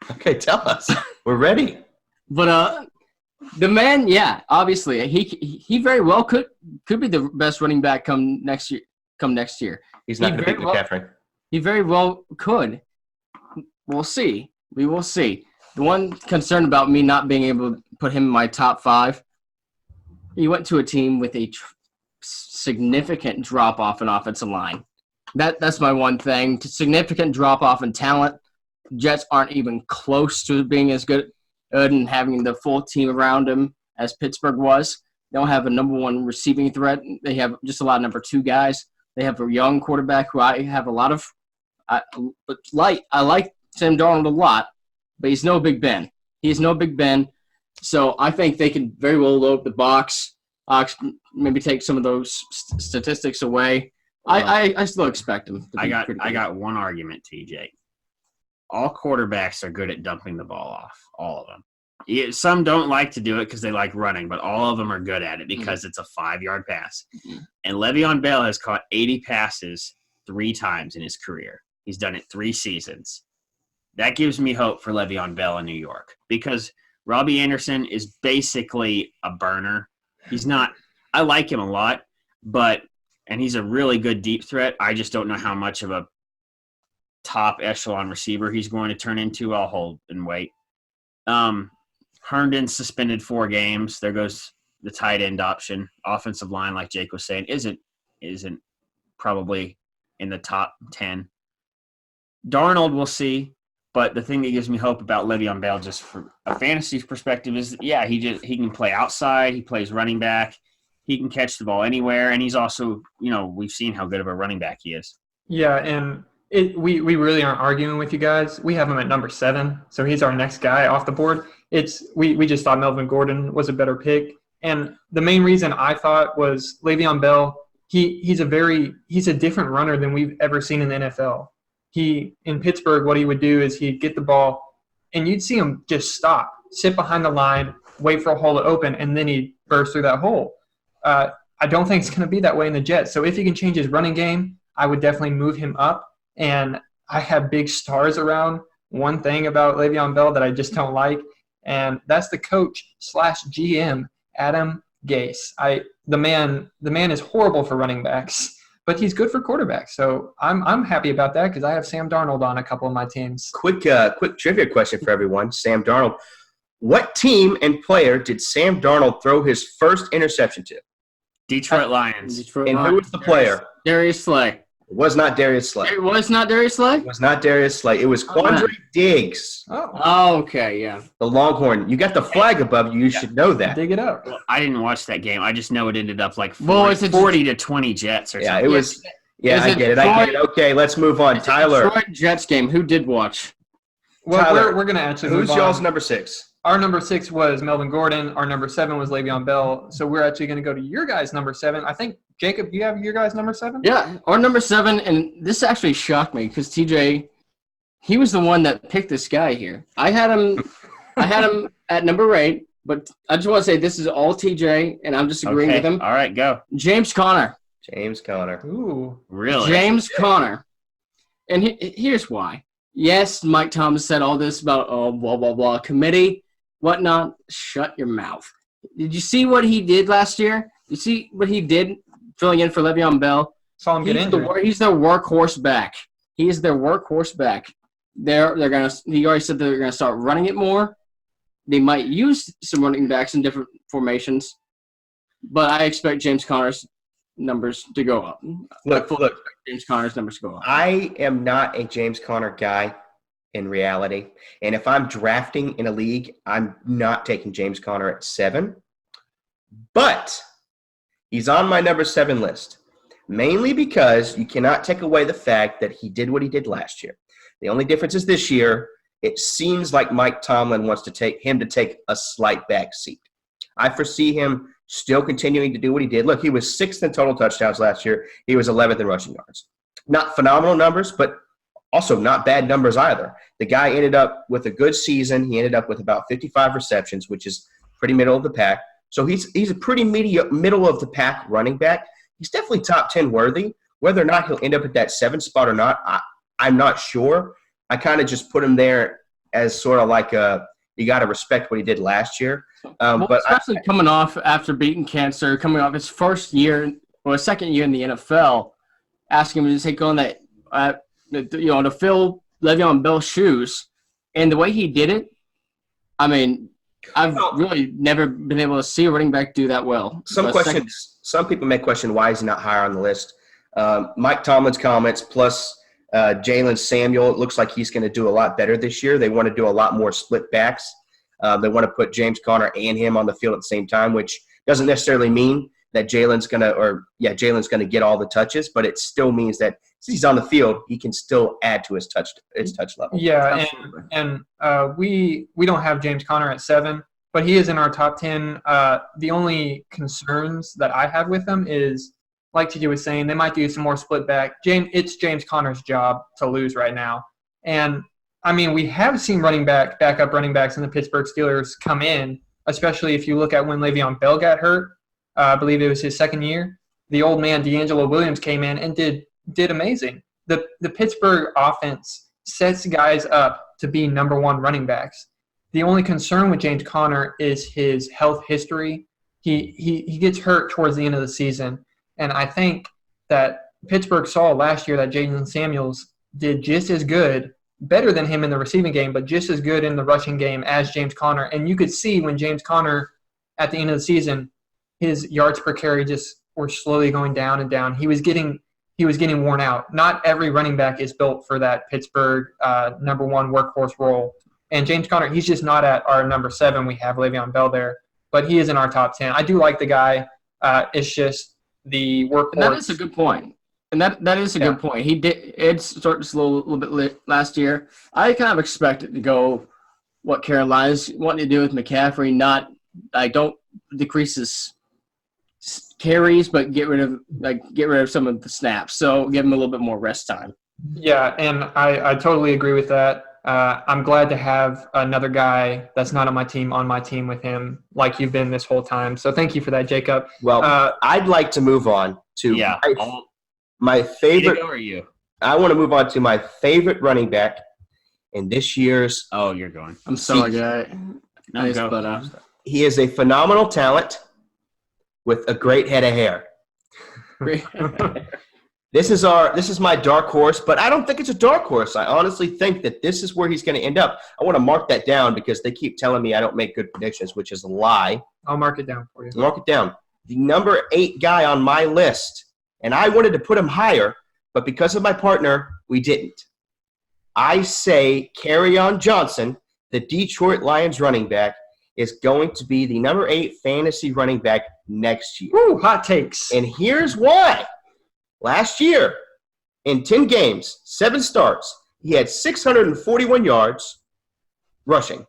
Okay, tell us. We're ready. But the man, yeah, obviously he very well could be the best running back come next year. He's not going to beat McCaffrey. He very well could. We'll see. We will see. The one concern about me not being able to put him in my top 5, he went to a team with a significant drop-off in offensive line. That's my one thing. Significant drop-off in talent. Jets aren't even close to being as good and having the full team around him as Pittsburgh was. They don't have a number 1 receiving threat. They have just a lot of number 2 guys. They have a young quarterback who I have a lot of I like Sam Darnold a lot, but he's no Big Ben. He's no Big Ben. So I think they could very well load the box, maybe take some of those statistics away. I still expect him to be pretty good. I got one argument, TJ. All quarterbacks are good at dumping the ball off, all of them. Some don't like to do it because they like running, but all of them are good at it because it's a 5-yard pass. And Le'Veon Bell has caught 80 passes 3 times in his career. He's done it 3 seasons. That gives me hope for Le'Veon Bell in New York because Robbie Anderson is basically a burner. He's not – I like him a lot, and he's a really good deep threat. I just don't know how much of a top echelon receiver he's going to turn into. I'll hold and wait. Herndon's suspended 4 games. There goes the tight end option. Offensive line, like Jake was saying, isn't probably in the top 10. Darnold, we'll see. But the thing that gives me hope about Le'Veon Bell, just from a fantasy perspective, is he can play outside. He plays running back. He can catch the ball anywhere, and he's also, we've seen how good of a running back he is. Yeah, and we really aren't arguing with you guys. We have him at number 7, so he's our next guy off the board. We just thought Melvin Gordon was a better pick, and the main reason I thought was Le'Veon Bell. He's a different runner than we've ever seen in the NFL. In Pittsburgh, what he would do is he'd get the ball, and you'd see him just stop, sit behind the line, wait for a hole to open, and then he'd burst through that hole. I don't think it's going to be that way in the Jets. So if he can change his running game, I would definitely move him up. And I have big stars around one thing about Le'Veon Bell that I just don't like, and that's the coach/GM, Adam Gase. The man is horrible for running backs, but he's good for quarterbacks. So I'm happy about that because I have Sam Darnold on a couple of my teams. Quick trivia question for everyone. Sam Darnold. What team and player did Sam Darnold throw his first interception to? Detroit Lions. Who was the player? Darius Slay. It was not Darius Slay. It was not Darius Slay? It was not Darius Slay. It was Quandre Diggs. Oh, okay, yeah. The Longhorn. You got the flag above you. You should know that. Dig it up. Well, I didn't watch that game. I just know it ended up like 40 to 20 Jets or something. Yeah, it was. Yeah, I get it. Okay, let's move on. Tyler. Detroit Jets game. Who did watch? Well, Tyler, we're going to actually who's move on. y'all's number 6? Our number 6 was Melvin Gordon. Our number 7 was Le'Veon Bell. So we're actually going to go to your guys' number 7. I think, Jacob, you have your guys' number 7? Yeah, our number 7, and this actually shocked me because TJ, he was the one that picked this guy here. I had him at number 8, but I just want to say this is all TJ, and I'm just agreeing with him. All right, go. James Conner. Ooh. Really? James Conner. And here's why. Yes, Mike Thomas said all this about blah, blah, blah, committee, whatnot. Shut your mouth. Did you see what he did last year? You see what he did filling in for Le'Veon Bell? Saw him get injured. He's their workhorse back. He is their workhorse back. They're gonna. He already said they're gonna start running it more. They might use some running backs in different formations, but I expect James Conner's numbers to go up. Look. James Conner's numbers go up. I am not a James Conner guy in reality. And if I'm drafting in a league, I'm not taking James Conner at 7. But he's on my number 7 list, mainly because you cannot take away the fact that he did what he did last year. The only difference is this year, it seems like Mike Tomlin wants to take a slight back seat. I foresee him still continuing to do what he did. Look, he was 6th in total touchdowns last year. He was 11th in rushing yards. Not phenomenal numbers, but also not bad numbers either. The guy ended up with a good season. He ended up with about 55 receptions, which is pretty middle of the pack. So he's a pretty middle of the pack running back. He's definitely top 10 worthy. Whether or not he'll end up at that 7th spot or not, I'm not sure. I kind of just put him there as sort of like you got to respect what he did last year. But especially coming off after beating cancer, coming off his first year or his second year in the NFL, asking him to take on that, to fill Le'Veon Bell's shoes, and the way he did it, I mean, I've really never been able to see a running back do that well. Some people may question why he's not higher on the list. Mike Tomlin's comments plus Jalen Samuel, it looks like he's going to do a lot better this year. They want to do a lot more split backs. They want to put James Conner and him on the field at the same time, which doesn't necessarily mean that Jalen's going to get all the touches, but it still means that since he's on the field, he can still add to his touch level. Yeah, and we don't have James Conner at 7, but he is in our top 10. The only concerns that I have with him is, like TJ was saying, they might do some more split back. It's James Conner's job to lose right now. And, I mean, we have seen backup running backs in the Pittsburgh Steelers come in, especially if you look at when Le'Veon Bell got hurt. I believe it was his second year. The old man, D'Angelo Williams, came in and did amazing. The Pittsburgh offense sets guys up to be number 1 running backs. The only concern with James Conner is his health history. He gets hurt towards the end of the season. And I think that Pittsburgh saw last year that Jalen Samuels did just as good, better than him in the receiving game, but just as good in the rushing game as James Conner. And you could see when James Conner, at the end of the season, his yards per carry just were slowly going down and down. He was getting worn out. Not every running back is built for that Pittsburgh number 1 workhorse role. And James Conner, he's just not at our number 7. We have Le'Veon Bell there, but he is in our top 10. I do like the guy. It's just the workhorse. And that is a good point. And that is a good point. He did start just a little bit last year. I kind of expected to go what Carolina's wanting to do with McCaffrey. Don't decrease his carries, but get rid of some of the snaps. So give him a little bit more rest time. Yeah, and I totally agree with that. I'm glad to have another guy that's not on my team with him, like you've been this whole time. So thank you for that, Jacob. Well, I'd like to move on to my favorite. Or you? I want to move on to my favorite running back in this year's. Oh, you're going. I'm sorry, guy. No, go. He is a phenomenal talent with a great head of hair. This is my dark horse, but I don't think it's a dark horse. I honestly think that this is where he's going to end up. I want to mark that down because they keep telling me I don't make good predictions, which is a lie. I'll mark it down for you. Mark it down. The number 8 guy on my list, and I wanted to put him higher, but because of my partner, we didn't. I say Kerryon Johnson, the Detroit Lions running back, is going to be the number 8 fantasy running back next year. Ooh, hot takes. And here's why. Last year, in 10 games, 7 starts, he had 641 yards rushing.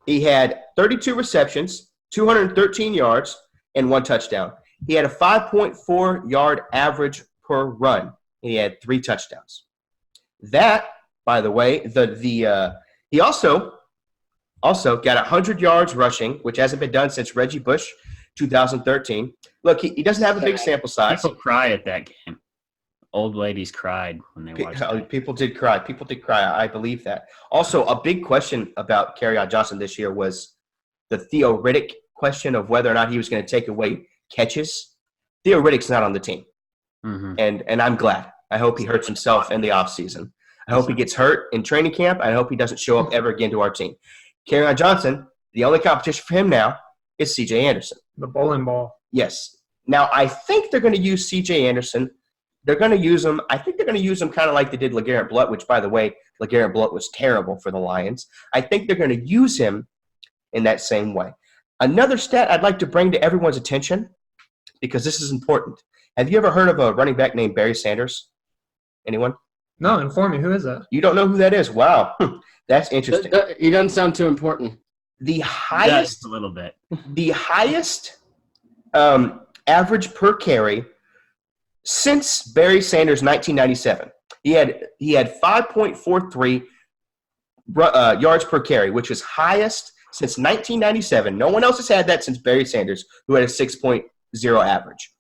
He had 32 receptions, 213 yards, and 1 touchdown. He had a 5.4 yard average per run. He had 3 touchdowns. That, by the way, he also got 100 yards rushing, which hasn't been done since Reggie Bush, 2013. Look, he doesn't have a big sample size. People cry at that game. Old ladies cried when they watched it. People did cry. I believe that. Also, a big question about Kerryon Johnson this year was the Theo Riddick question of whether or not he was going to take away catches. Theo Riddick's not on the team. Mm-hmm. And I'm glad. I hope he hurts himself in the offseason. I hope he gets hurt in training camp. I hope he doesn't show up ever again to our team. Kerryon Johnson, the only competition for him now is C.J. Anderson. The bowling ball. Yes. Now, I think they're going to use C.J. Anderson. They're going to use him. I think they're going to use him kind of like they did LeGarrette Blount, which, by the way, LeGarrette Blount was terrible for the Lions. I think they're going to use him in that same way. Another stat I'd like to bring to everyone's attention, because this is important. Have you ever heard of a running back named Barry Sanders? Anyone? No, inform me. Who is that? You don't know who that is? Wow. That's interesting. He doesn't sound too important. The highest, just a little bit. The highest average per carry since Barry Sanders' 1997. He had 5.43 yards per carry, which is highest since 1997. No one else has had that since Barry Sanders, who had a 6.0 average.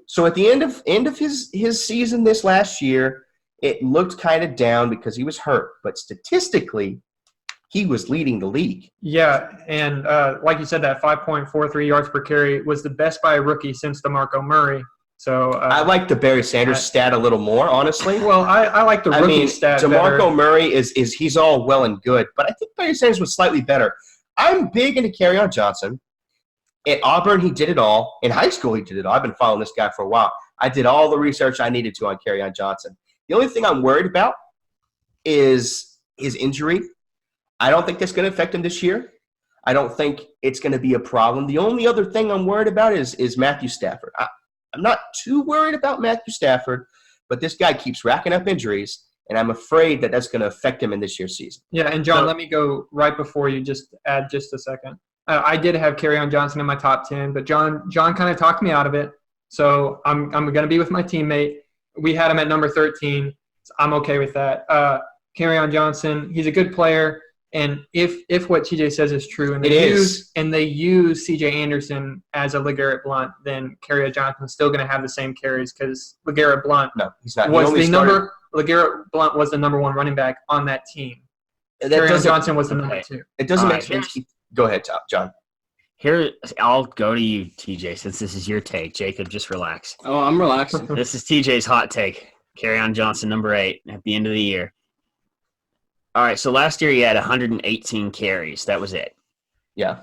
So at the end of his season this last year, it looked kind of down because he was hurt. But statistically, he was leading the league. Yeah, and like you said, that 5.43 yards per carry was the best by a rookie since DeMarco Murray. So I like the Barry Sanders stat a little more, honestly. Well, I like the rookie stat DeMarco better. Murray is he's all well and good, but I think Barry Sanders was slightly better. I'm big into Kerryon Johnson. At Auburn, he did it all. In high school, he did it all. I've been following this guy for a while. I did all the research I needed to on Kerryon Johnson. The only thing I'm worried about is his injury. I don't think that's going to affect him this year. I don't think it's going to be a problem. The only other thing I'm worried about is Matthew Stafford. I'm not too worried about Matthew Stafford, but this guy keeps racking up injuries, and I'm afraid that that's going to affect him in this year's season. Yeah, and John, let me go right before you just add just a second. I did have Kerryon Johnson in my top 10, but John kind of talked me out of it. So I'm going to be with my teammate. We had him at number 13. So I'm okay with that. Kerryon Johnson, he's a good player. And if what TJ says is true, and they use CJ Anderson as a LeGarrette Blount, then Kerryon Johnson's still going to have the same carries because LeGarrette Blount LeGarrette Blount was the number one running back on that team. Kerryon Johnson was the number 2. It doesn't make sense. Go ahead, John. Here, I'll go to you, TJ, since this is your take. Jacob, just relax. Oh, I'm relaxing. This is TJ's hot take. Kerryon Johnson, number 8, at the end of the year. All right, so last year he had 118 carries. That was it. Yeah.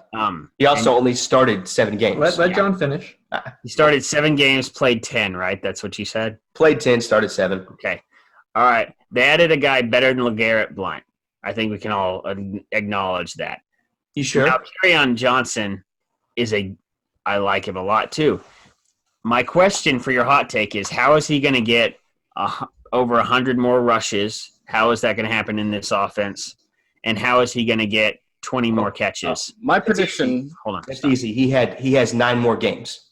He also only started 7 games. Let John finish. He started 7 games, played 10, right? That's what you said? Played 10, started 7. Okay. All right. They added a guy better than LeGarrette Blount. I think we can all acknowledge that. You sure? Now, Kerryon Johnson I like him a lot too. My question for your hot take is, how is he going to get over 100 more rushes? How is that going to happen in this offense? And how is he going to get 20 more catches? My prediction. Hold on. It's easy. He has 9 more games.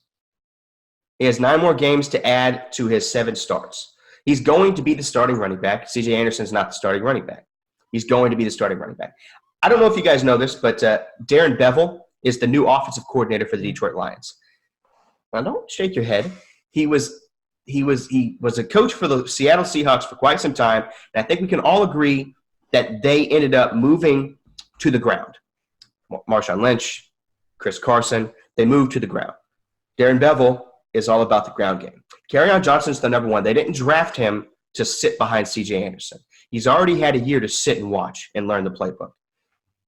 He has 9 more games to add to his 7 starts. He's going to be the starting running back. CJ Anderson's not the starting running back. He's going to be the starting running back. I don't know if you guys know this, but Darren Bevel is the new offensive coordinator for the Detroit Lions. Now, don't shake your head. He was a coach for the Seattle Seahawks for quite some time, and I think we can all agree that they ended up moving to the ground. Marshawn Lynch, Chris Carson, they moved to the ground. Darren Bevel is all about the ground game. Kerryon Johnson's the number 1. They didn't draft him to sit behind C.J. Anderson. He's already had a year to sit and watch and learn the playbook.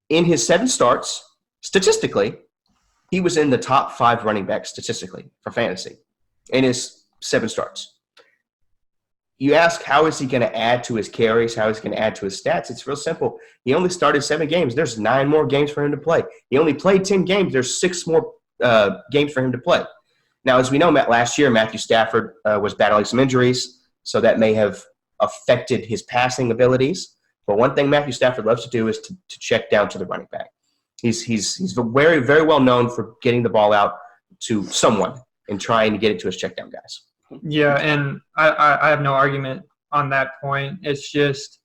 In his 7 starts, statistically, he was in the top 5 running backs statistically for fantasy in his 7 starts. You ask, how is he going to add to his carries? How is he going to add to his stats? It's real simple. He only started 7 games. There's 9 more games for him to play. He only played 10 games. There's 6 more games for him to play. Now, as we know, last year, Matthew Stafford was battling some injuries, so that may have affected his passing abilities. But one thing Matthew Stafford loves to do is to check down to the running back. He's very, very well known for getting the ball out to someone and trying to get it to his check down guys. Yeah, and I have no argument on that point. It's just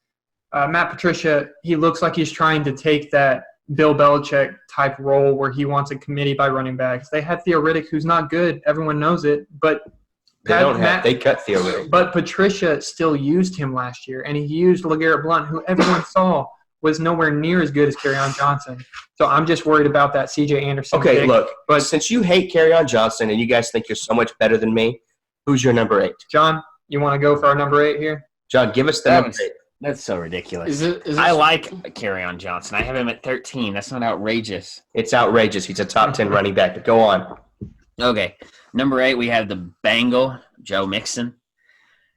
Matt Patricia, he looks like he's trying to take that Bill Belichick type role where he wants a committee by running backs. They had Theo Riddick, who's not good. Everyone knows it. But they cut Theo Riddick. But Patricia still used him last year, and he used LeGarrette Blount, who everyone saw was nowhere near as good as Kerryon Johnson. So I'm just worried about that C.J. Anderson pick. Look, but since you hate Kerryon Johnson and you guys think you're so much better than me, who's your number 8? John, you want to go for our number 8 here? John, give us the number 8. That's so ridiculous. Is it I like Kerryon Johnson. I have him at 13. That's not outrageous. It's outrageous. He's a top 10 running back. But go on. Okay. Number 8, we have the Bengal, Joe Mixon.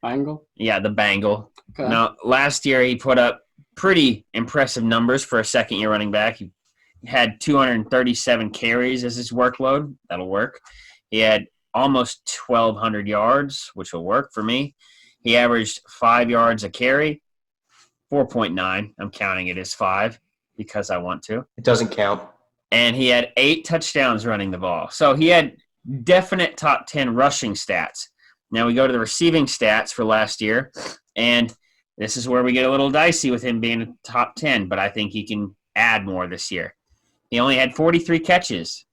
Bengal? Yeah, the Bengal. Okay. Now, last year he put up pretty impressive numbers for a second-year running back. He had 237 carries as his workload. That'll work. He had almost 1,200 yards, which will work for me. He averaged 5 yards a carry, 4.9. I'm counting it as 5 because I want to. It doesn't count. And he had 8 touchdowns running the ball. So he had definite top 10 rushing stats. Now we go to the receiving stats for last year, and this is where we get a little dicey with him being a top 10, but I think he can add more this year. He only had 43 catches.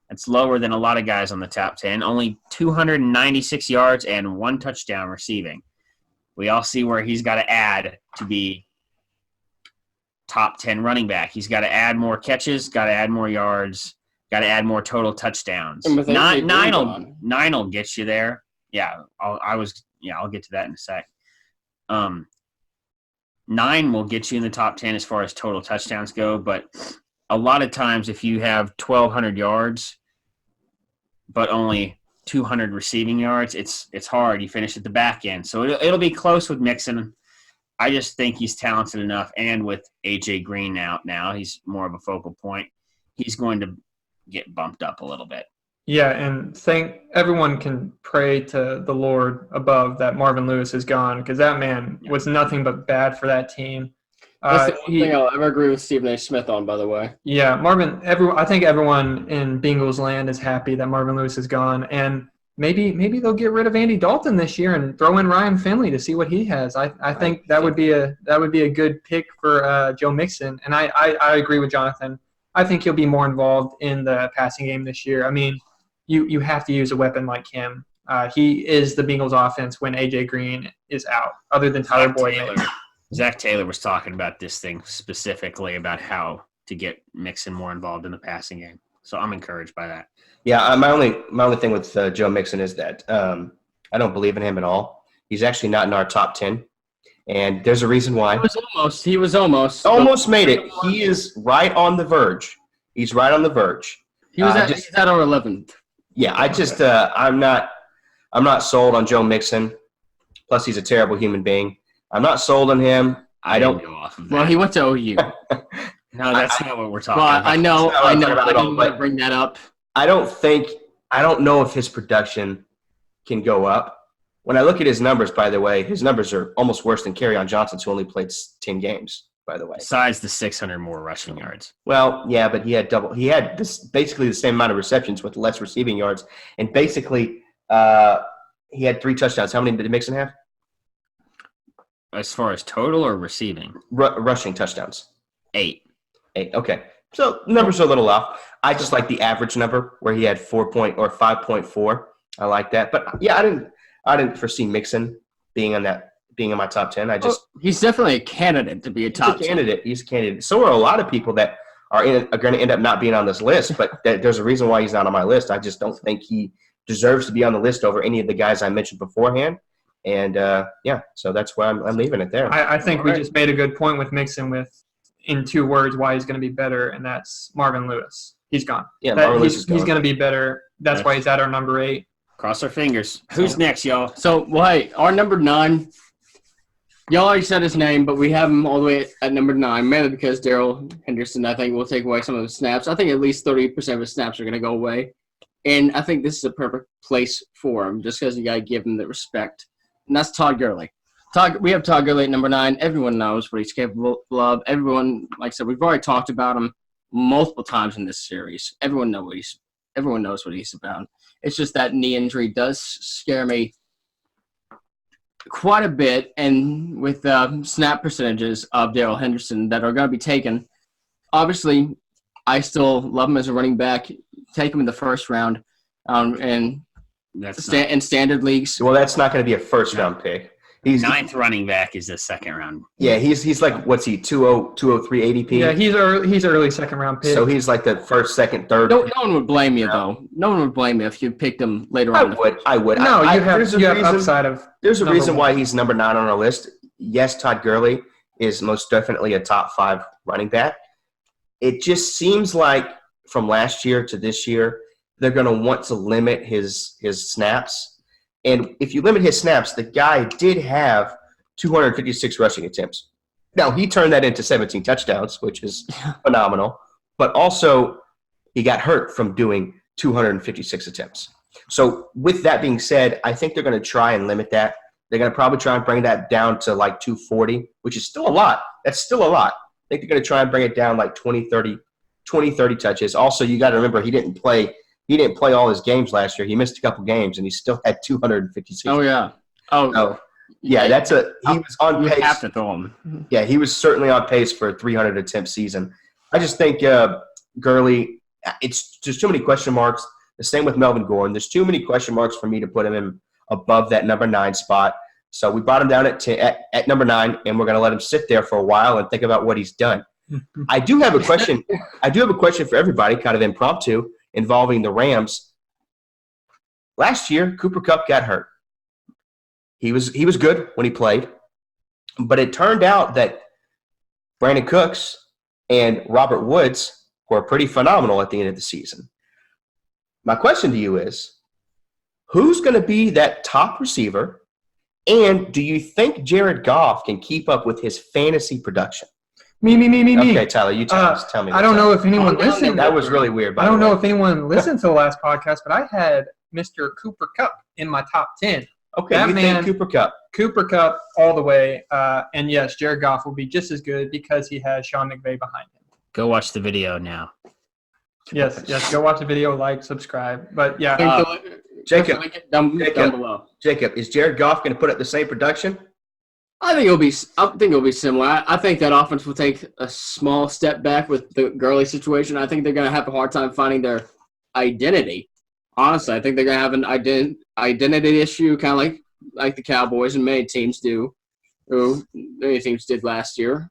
That's lower than a lot of guys on the top 10. Only 296 yards and 1 touchdown receiving. We all see where he's got to add to be top 10 running back. He's got to add more catches, got to add more yards, got to add more total touchdowns. Nine will get you there. Yeah, I'll get to that in a sec. 9 will get you in the top 10 as far as total touchdowns go, but a lot of times if you have 1,200 yards but only 200 receiving yards, it's hard. You finish at the back end. So it'll be close with Mixon. I just think he's talented enough, and with A.J. Green now he's more of a focal point. He's going to get bumped up a little bit. Yeah, and everyone can pray to the Lord above that Marvin Lewis is gone, because that man was nothing but bad for that team. That's the only thing I'll ever agree with Stephen A. Smith on, by the way. Yeah, I think everyone in Bengals land is happy that Marvin Lewis is gone, and maybe they'll get rid of Andy Dalton this year and throw in Ryan Finley to see what he has. I think that would be a good pick for Joe Mixon, and I agree with Jonathan. I think he'll be more involved in the passing game this year. I mean, you have to use a weapon like him. He is the Bengals offense when A.J. Green is out, other than Tyler Boyd. Zach Taylor was talking about this thing specifically about how to get Mixon more involved in the passing game. So I'm encouraged by that. Yeah, my only thing with Joe Mixon is that I don't believe in him at all. He's actually not in our top 10, and there's a reason why. He was almost made it. He is right on the verge. He's right on the verge. He's at our 11th. Yeah, I just I'm not sold on Joe Mixon. Plus, he's a terrible human being. I'm not sold on him. I don't go off of that. Well, he went to OU. No, that's not what we're talking about. I know. I didn't want to bring that up. I don't know if his production can go up. When I look at his numbers, by the way, his numbers are almost worse than Kerryon Johnson's, who only played 10 games, by the way. Besides the 600 more rushing yards. Well, yeah, but he had basically the same amount of receptions with less receiving yards. And basically, he had 3 touchdowns. How many did Mixon have? As far as total or receiving? Rushing touchdowns. 8. Okay. So numbers are a little off. I just like the average number where he had 5.4. I like that. But yeah, I didn't foresee Mixon being in my top 10. He's definitely a candidate to be a top 10. He's a candidate. So are a lot of people that are going to end up not being on this list. But there's a reason why he's not on my list. I just don't think he deserves to be on the list over any of the guys I mentioned beforehand. And so that's why I'm leaving it there. I think we just made a good point with Mixon in 2 words why he's going to be better, and that's Marvin Lewis. He's gone. Yeah, Marvin Lewis is gone. He's going to be better. That's why he's at our number 8. Cross our fingers. Who's next, y'all? So, hey, our number 9, y'all already said his name, but we have him all the way at number 9, mainly because Darrell Henderson, I think, will take away some of his snaps. I think at least 30% of his snaps are going to go away. And I think this is a perfect place for him, just because you got to give him the respect. And that's Todd Gurley. We have Todd Gurley at number 9. Everyone knows what he's capable of. Everyone, like I said, we've already talked about him multiple times in this series. Everyone knows what he's about. It's just that knee injury does scare me quite a bit, and with snap percentages of Darrell Henderson that are going to be taken, obviously, I still love him as a running back. Take him in the first round, in standard leagues. Well, that's not going to be a first-round pick. He's 9th running back is the second round. Yeah, he's like, what's he, 203 ADP? Yeah, he's early second-round pick. So he's like the first, second, third. No one would blame you, though. No one would blame you if you picked him later on. I would. No, you have upside of. There's a reason why he's number 9 on our list. Yes, Todd Gurley is most definitely a top 5 running back. It just seems like from last year to this year, they're going to want to limit his snaps. And if you limit his snaps, the guy did have 256 rushing attempts. Now, he turned that into 17 touchdowns, which is phenomenal. But also, he got hurt from doing 256 attempts. So with that being said, I think they're going to try and limit that. They're going to probably try and bring that down to like 240, which is still a lot. That's still a lot. I think they're going to try and bring it down like 20, 30 touches. Also, you got to remember, he didn't play all his games last year. He missed a couple games, and he still had 256. Oh, yeah. So, yeah, he was on pace. You have to throw him. Yeah, he was certainly on pace for a 300 attempt season. I just think Gurley, it's just too many question marks. The same with Melvin Gordon. There's too many question marks for me to put him in above that number 9 spot. So we brought him down at number 9, and we're going to let him sit there for a while and think about what he's done. I do have a question. I do have a question for everybody, kind of impromptu, involving the Rams. Last year, Cooper Kupp got hurt. He was good when he played, but it turned out that Brandon Cooks and Robert Woods were pretty phenomenal at the end of the season. My question to you is, who's going to be that top receiver, and do you think Jared Goff can keep up with his fantasy production? Me. Okay, Tyler, you tell me. I don't know if anyone listened. That was really weird. I don't know if anyone listened to the last podcast, but I had Mr. Cooper Kupp in my top 10. Okay, that man, think Cooper Kupp. Cooper Kupp all the way. And yes, Jared Goff will be just as good because he has Sean McVay behind him. Go watch the video now. Yes. Go watch the video, like, subscribe. But yeah, Jacob, down below. Jacob, is Jared Goff going to put up the same production? I think it'll be similar. I think that offense will take a small step back with the Gurley situation. I think they're going to have a hard time finding their identity. Honestly, I think they're going to have an identity issue, kind of like the Cowboys and many teams do, or many teams did last year.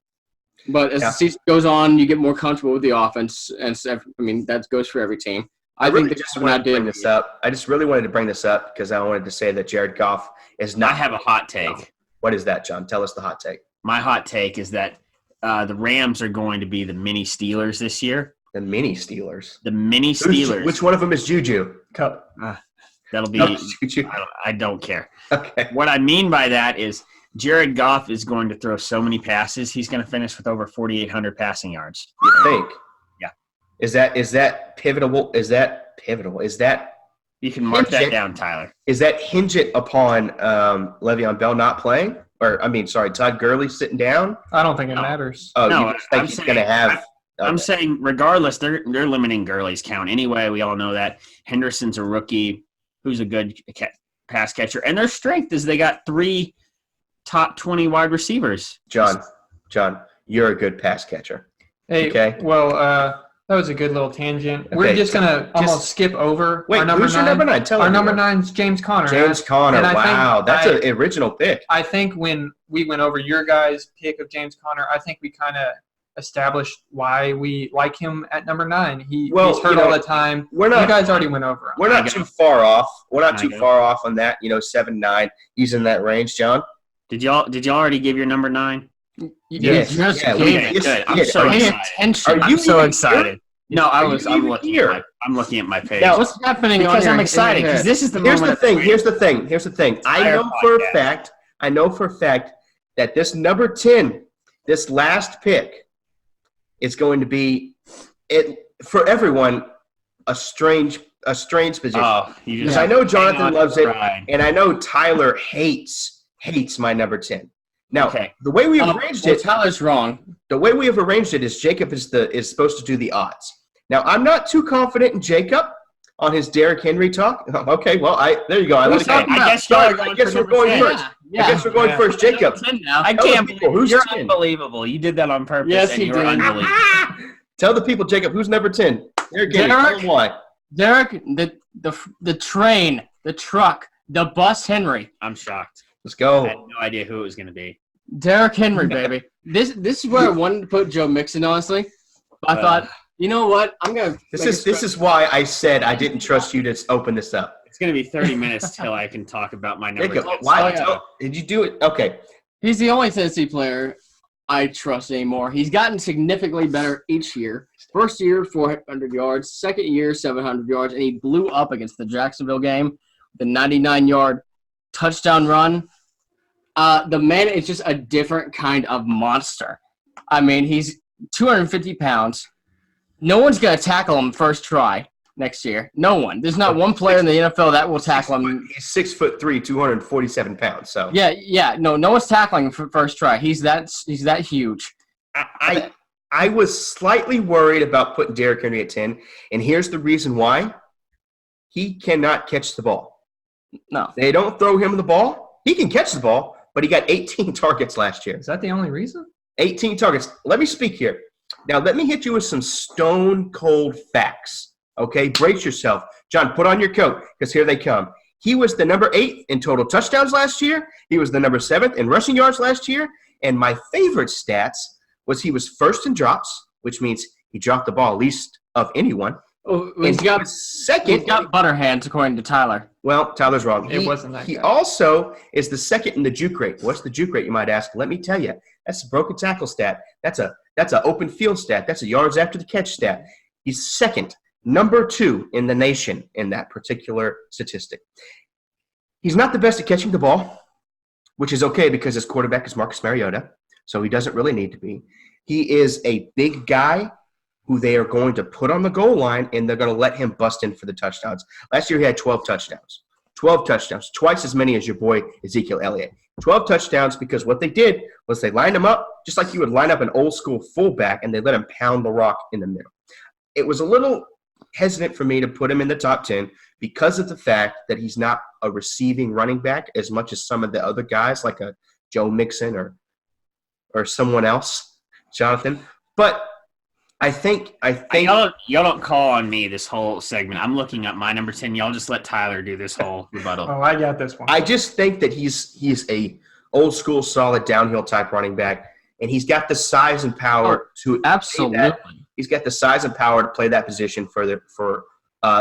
But as the season goes on, you get more comfortable with the offense, and that goes for every team. I really think just wanted to bring this up. I just really wanted to bring this up because I wanted to say that Jared Goff is not. I have a hot take. What is that, John? Tell us the hot take. My hot take is that the Rams are going to be the mini Steelers this year. The mini Steelers? The mini Steelers. Which one of them is Juju? Kupp. That'll be Juju. I don't care. Okay. What I mean by that is Jared Goff is going to throw so many passes, he's going to finish with over 4,800 passing yards. You think? Yeah. Is that pivotal? Is that you can mark that down, Tyler. Is that hinged upon Le'Veon Bell not playing? Todd Gurley sitting down? I don't think it matters. Oh, no, you just think he's going to have – I'm saying regardless, they're limiting Gurley's count anyway. We all know that. Henderson's a rookie who's a good pass catcher. And their strength is they got 3 top 20 wide receivers. John, you're a good pass catcher. Hey, okay. Well, that was a good little tangent. Okay, we're just going to almost skip over our number 9. Who's your number 9? Tell our number 9's James Conner. James Conner. Wow, that's an original pick. I think when we went over your guys' pick of James Conner, I think we kind of established why we like him at number 9. He's hurt all the time. You guys already went over him. We're not too far off. We're not too far off on that. 7-9. He's in that range, John. Did y'all already give your number 9? Yes. Good. I'm so excited. Are you so excited? No, I'm looking at my page. Now, what's happening? Because I'm excited. Because this is the moment. Here's the thing. I know for a fact that this number 10, this last pick, is going to be for everyone a strange position. Because I know Jonathan loves it, and I know Tyler hates my number 10. Now, the way we have arranged it, Tyler's wrong. The way we have arranged it is Jacob is supposed to do the odds. Now, I'm not too confident in Jacob on his Derrick Henry talk. Okay, well, there you go. I guess we're going first. I guess we're going first, Jacob. I can't believe you're unbelievable. You did that on purpose. Yes, he did. Unbelievable. Tell the people, Jacob, who's number 10? Derrick, the train, the truck, the bus Henry. I'm shocked. Let's go. I had no idea who it was going to be. Derrick Henry, baby. This is where I wanted to put Joe Mixon, honestly. But I thought, you know what? I'm gonna. This is why I said I didn't trust you to open this up. It's gonna be 30 minutes till I can talk about my number. Why did you do it? Okay. He's the only Tennessee player I trust anymore. He's gotten significantly better each year. First year, 400 yards. Second year, 700 yards, and he blew up against the Jacksonville game, the 99-yard touchdown run. The man is just a different kind of monster. I mean, he's 250 pounds. No one's going to tackle him first try next year. No one. There's not one player in the NFL that will tackle him. He's 6'3", 247 pounds. So no one's tackling him for first try. He's that huge. I was slightly worried about putting Derrick Henry at 10, and here's the reason why. He cannot catch the ball. No. They don't throw him the ball. He can catch the ball, but he got 18 targets last year. Is that the only reason? 18 targets. Let me speak here. Now, let me hit you with some stone-cold facts, okay? Brace yourself. John, put on your coat because here they come. He was the number 8 in total touchdowns last year. He was the number 7th in rushing yards last year. And my favorite stats was he was first in drops, which means he dropped the ball least of anyone. Oh, he's got second. He's got butter hands, according to Tyler. Well, Tyler's wrong. It wasn't that He guy. also is the second in the juke rate. What's the juke rate, you might ask? Let me tell you. That's a broken tackle stat. That's a open field stat. That's a yards after the catch stat. He's second, number 2 in the nation in that particular statistic. He's not the best at catching the ball, which is okay because his quarterback is Marcus Mariota, so he doesn't really need to be. He is a big guy who they are going to put on the goal line, and they're going to let him bust in for the touchdowns. Last year he had 12 touchdowns. 12 touchdowns, twice as many as your boy Ezekiel Elliott. 12 touchdowns because what they did was they lined him up just like you would line up an old-school fullback, and they let him pound the rock in the middle. It was a little hesitant for me to put him in the top 10 because of the fact that he's not a receiving running back as much as some of the other guys like a Joe Mixon or someone else, Jonathan. But I think y'all don't call on me this whole segment. I'm looking up my number 10. Y'all just let Tyler do this whole rebuttal. Oh, I got this one. I just think that he's a old school, solid downhill type running back, and he's got the size and power to absolutely. play that. He's got the size and power to play that position for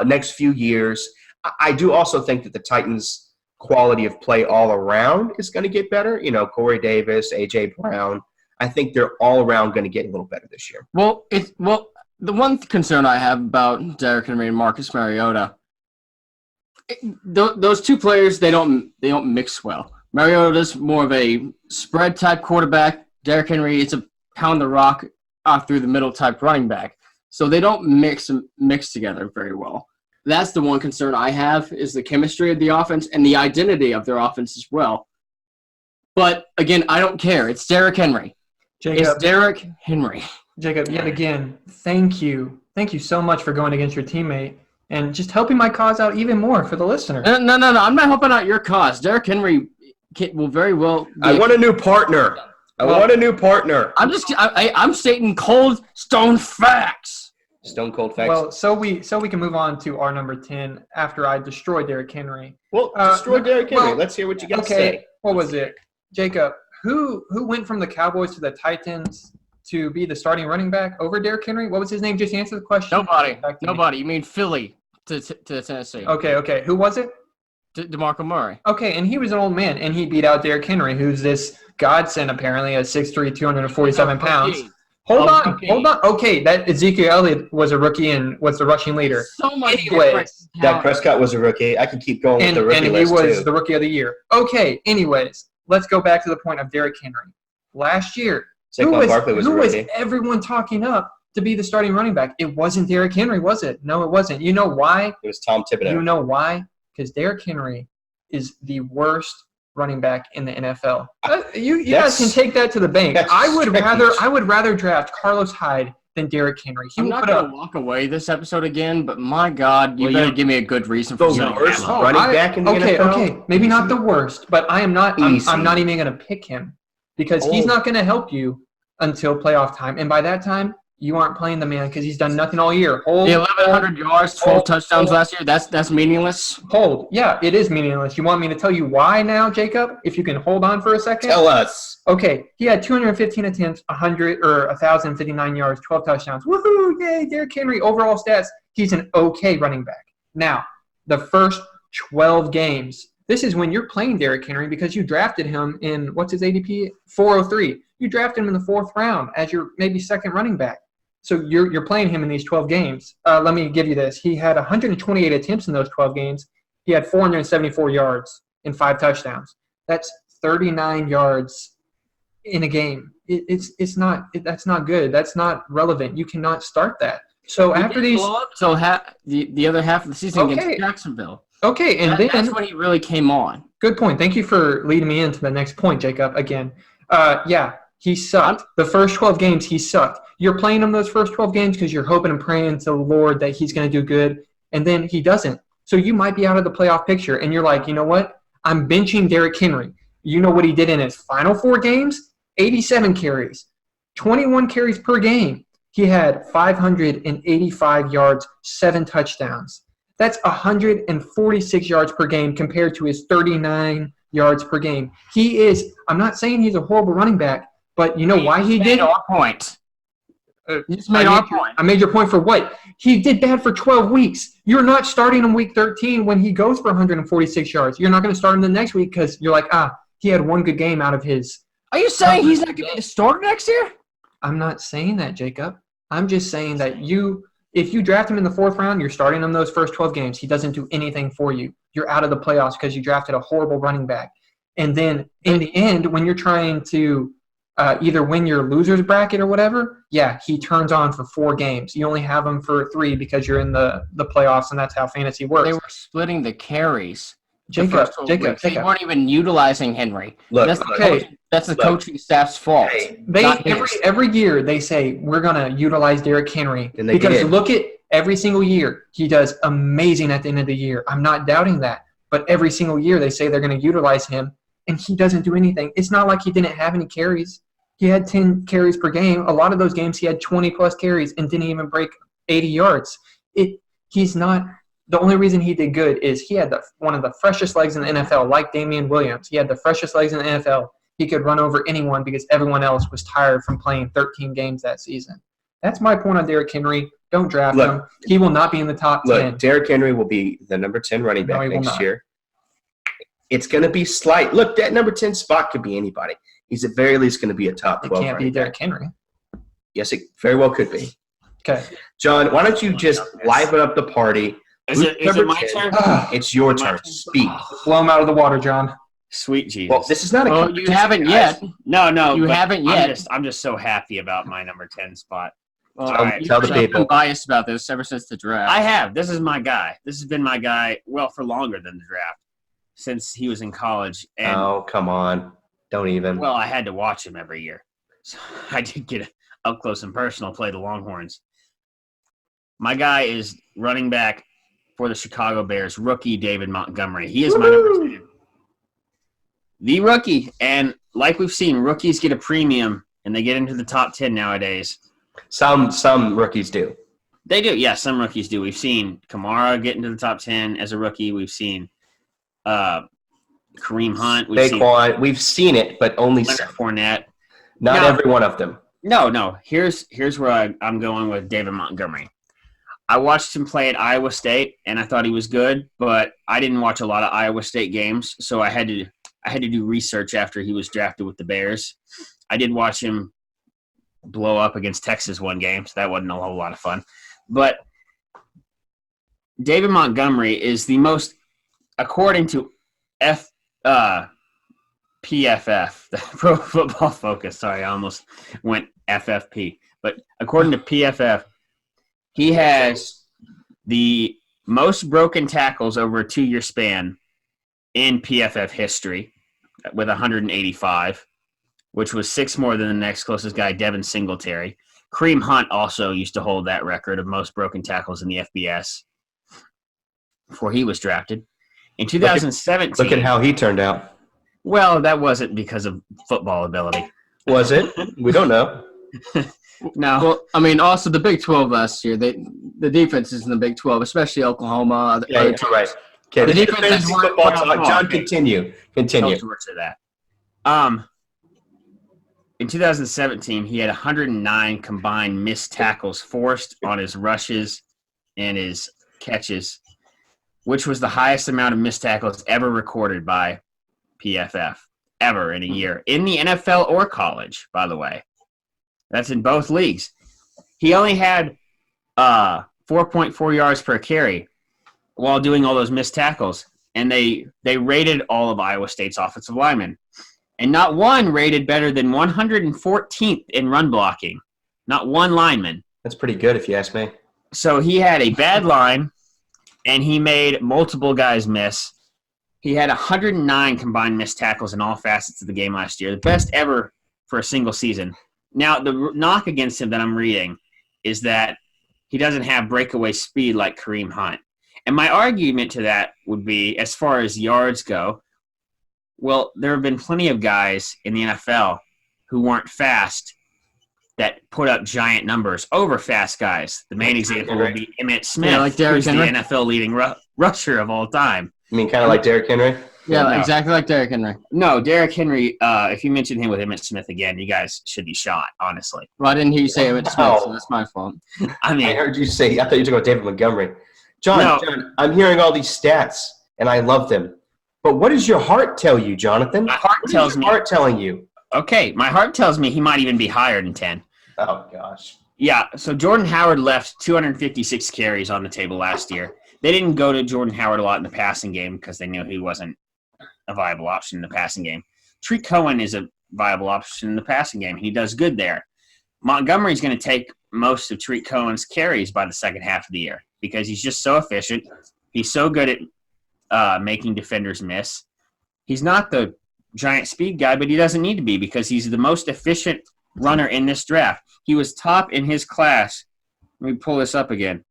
next few years. I do also think that the Titans' quality of play all around is going to get better. You know, Corey Davis, A.J. Brown. I think they're all around going to get a little better this year. Well, the one concern I have about Derrick Henry and Marcus Mariota, those two players, they don't mix well. Mariota's more of a spread type quarterback. Derrick Henry is a pound the rock through the middle type running back. So they don't mix together very well. That's the one concern I have, is the chemistry of the offense and the identity of their offense as well. But again, I don't care. It's Derrick Henry. It's Derrick Henry. Jacob, yet again, thank you. Thank you so much for going against your teammate and just helping my cause out even more for the listener. No. I'm not helping out your cause. Derrick Henry will very well. I want a new partner. I'm stating cold stone facts. Stone cold facts. Well, so we can move on to our number 10 after I destroy Derrick Henry. Well, destroy Derrick Henry. Let's hear what you got to say. What was it? Jacob, who went from the Cowboys to the Titans to be the starting running back over Derrick Henry? What was his name? Just answer the question. Nobody. You mean Philly to Tennessee. Okay. Who was it? DeMarco Murray. Okay, and he was an old man, and he beat out Derrick Henry, who's this godsend apparently at 6'3", 247 pounds. Hold on. Okay, that Ezekiel Elliott was a rookie and was the rushing leader. So much anyways, Dak Prescott was a rookie. I can keep going with the rookie list, and he was the rookie of the year. Okay, anyways, let's go back to the point of Derrick Henry. Last year, who was everyone talking up to be the starting running back? It wasn't Derrick Henry, was it? No, it wasn't. You know why? It was Tom Thibodeau. You know why? Because Derrick Henry is the worst running back in the NFL. You guys can take that to the bank. I would rather draft Carlos Hyde than Derrick Henry. I'm not going to walk away this episode again, but my God, you better give me a good reason for the worst running back in the NFL. Okay, maybe not the worst, but I'm not even going to pick him because he's not going to help you until playoff time, and by that time, you aren't playing the man because he's done nothing all year. 1,100 yards, 12 touchdowns last year. That's meaningless. Yeah, it is meaningless. You want me to tell you why now, Jacob? If you can hold on for a second. Tell us. Okay, he had 215 attempts, 1,059 yards, 12 touchdowns. Woohoo! Yay, Derrick Henry. Overall stats, he's an okay running back. Now, the first 12 games. This is when you're playing Derrick Henry because you drafted him in what's his ADP? 403. You drafted him in the 4th round as your maybe second running back. So you're playing him in these 12 games. Let me give you this. He had 128 attempts in those 12 games. He had 474 yards and 5 touchdowns. That's 39 yards in a game. That's not good. That's not relevant. You cannot start that. So after these, so the other half of the season against Jacksonville. Okay, and then that's when he really came on. Good point. Thank you for leading me into the next point, Jacob. Again, he sucked. The first 12 games, he sucked. You're playing him those first 12 games because you're hoping and praying to the Lord that he's going to do good, and then he doesn't. So you might be out of the playoff picture, and you're like, you know what? I'm benching Derrick Henry. You know what he did in his final 4 games? 87 carries, 21 carries per game. He had 585 yards, 7 touchdowns. That's 146 yards per game compared to his 39 yards per game. I'm not saying he's a horrible running back, But you know why he did? Our point. You just made our point. I made your point for what? He did bad for 12 weeks. You're not starting him week 13 when he goes for 146 yards. You're not going to start him the next week because you're like, he had one good game out of his. Are you saying he's not going to be the starter next year? I'm not saying that, Jacob. I'm just saying that if you draft him in the 4th round, you're starting him those first 12 games. He doesn't do anything for you. You're out of the playoffs because you drafted a horrible running back. And then in the end, when you're trying to either win your loser's bracket or whatever, he turns on for 4 games. You only have him for 3 because you're in the playoffs, and that's how fantasy works. They were splitting the carries. Jacob. They weren't even utilizing Henry. Look, that's the coaching staff's fault. Every year they say we're gonna utilize Derrick Henry because look at every single year he does amazing at the end of the year. I'm not doubting that, but every single year they say they're gonna utilize him, and he doesn't do anything. It's not like he didn't have any carries. He had 10 carries per game. A lot of those games he had 20-plus carries and didn't even break 80 yards. He's not – the only reason he did good is he had one of the freshest legs in the NFL, like Damian Williams. He had the freshest legs in the NFL. He could run over anyone because everyone else was tired from playing 13 games that season. That's my point on Derrick Henry. Don't draft him. He will not be in the top 10. Derrick Henry will be the number 10 running back next year. It's going to be slight. Look, that number 10 spot could be anybody. He's at very least going to be a top 12. It can't be Derrick Henry. Yes, it very well could be. Okay. John, why don't you just liven up the party? Is it my turn? It's your turn. Speak. Blow him out of the water, John. Sweet Jesus. Well, this is not a you haven't yet. No. You haven't yet. I'm just so happy about my number 10 spot. Tell the people. You've been biased about this ever since the draft. I have. This is my guy. This has been my guy, for longer than the draft, since he was in college. And, oh, come on. Don't even. Well, I had to watch him every year. So I did get up close and personal, play the Longhorns. My guy is running back for the Chicago Bears, rookie David Montgomery. He is my number 10. The rookie. And like we've seen, rookies get a premium, and they get into the top 10 nowadays. Some rookies do. They do. Yeah, some rookies do. We've seen Kamara get into the top 10 as a rookie. We've seen Kareem Hunt. We've seen it, but only Leonard Fournette. Not every one of them. No. Here's where I'm going with David Montgomery. I watched him play at Iowa State, and I thought he was good, but I didn't watch a lot of Iowa State games, so I had to do research after he was drafted with the Bears. I did watch him blow up against Texas one game, so that wasn't a whole lot of fun. But David Montgomery is the most, according to PFF, the Pro Football Focus. Sorry, I almost went FFP. But according to PFF, he has the most broken tackles over a 2-year span in PFF history with 185, which was 6 more than the next closest guy, Devin Singletary. Kareem Hunt also used to hold that record of most broken tackles in the FBS before he was drafted. In 2017. Look at how he turned out. Well, that wasn't because of football ability. Was it? We don't know. No. Well, I mean, also the Big 12 last year, the defenses in the Big 12, especially Oklahoma. Yeah, you're right. Okay, the defenses weren't football talk. John, continue. In 2017, he had 109 combined missed tackles forced on his rushes and his catches, which was the highest amount of missed tackles ever recorded by PFF, ever in a year. In the NFL or college, by the way. That's in both leagues. He only had 4.4 yards per carry while doing all those missed tackles. And they rated all of Iowa State's offensive linemen. And not one rated better than 114th in run blocking. Not one lineman. That's pretty good if you ask me. So he had a bad line, and he made multiple guys miss. He had 109 combined missed tackles in all facets of the game last year, the best ever for a single season. Now, the knock against him that I'm reading is that he doesn't have breakaway speed like Kareem Hunt. And my argument to that would be, as far as yards go, well, there have been plenty of guys in the NFL who weren't fast that put up giant numbers over fast guys. The main example would be Emmitt Smith, like Derrick who's Henry. the NFL leading rusher of all time. You mean kind of like Derrick Henry? Yeah, No. exactly like Derrick Henry. No, Derrick Henry, if you mention him with Emmitt Smith again, you guys should be shot, honestly. Well, I didn't hear you say Emmitt Smith, so that's my fault. I mean, I heard you say, I thought you were talking about David Montgomery. John, I'm hearing all these stats, and I love them. But what does your heart tell you, Jonathan? My heart tells me. Heart telling you? Okay, my heart tells me he might even be higher than 10. Oh, gosh. Yeah, so Jordan Howard left 256 carries on the table last year. They didn't go to Jordan Howard a lot in the passing game because they knew he wasn't a viable option in the passing game. Tariq Cohen is a viable option in the passing game. He does good there. Montgomery's going to take most of Tariq Cohen's carries by the second half of the year because he's just so efficient. He's so good at making defenders miss. He's not the giant speed guy, but he doesn't need to be because he's the most efficient runner in this draft. He was top in his class. Let me pull this up again.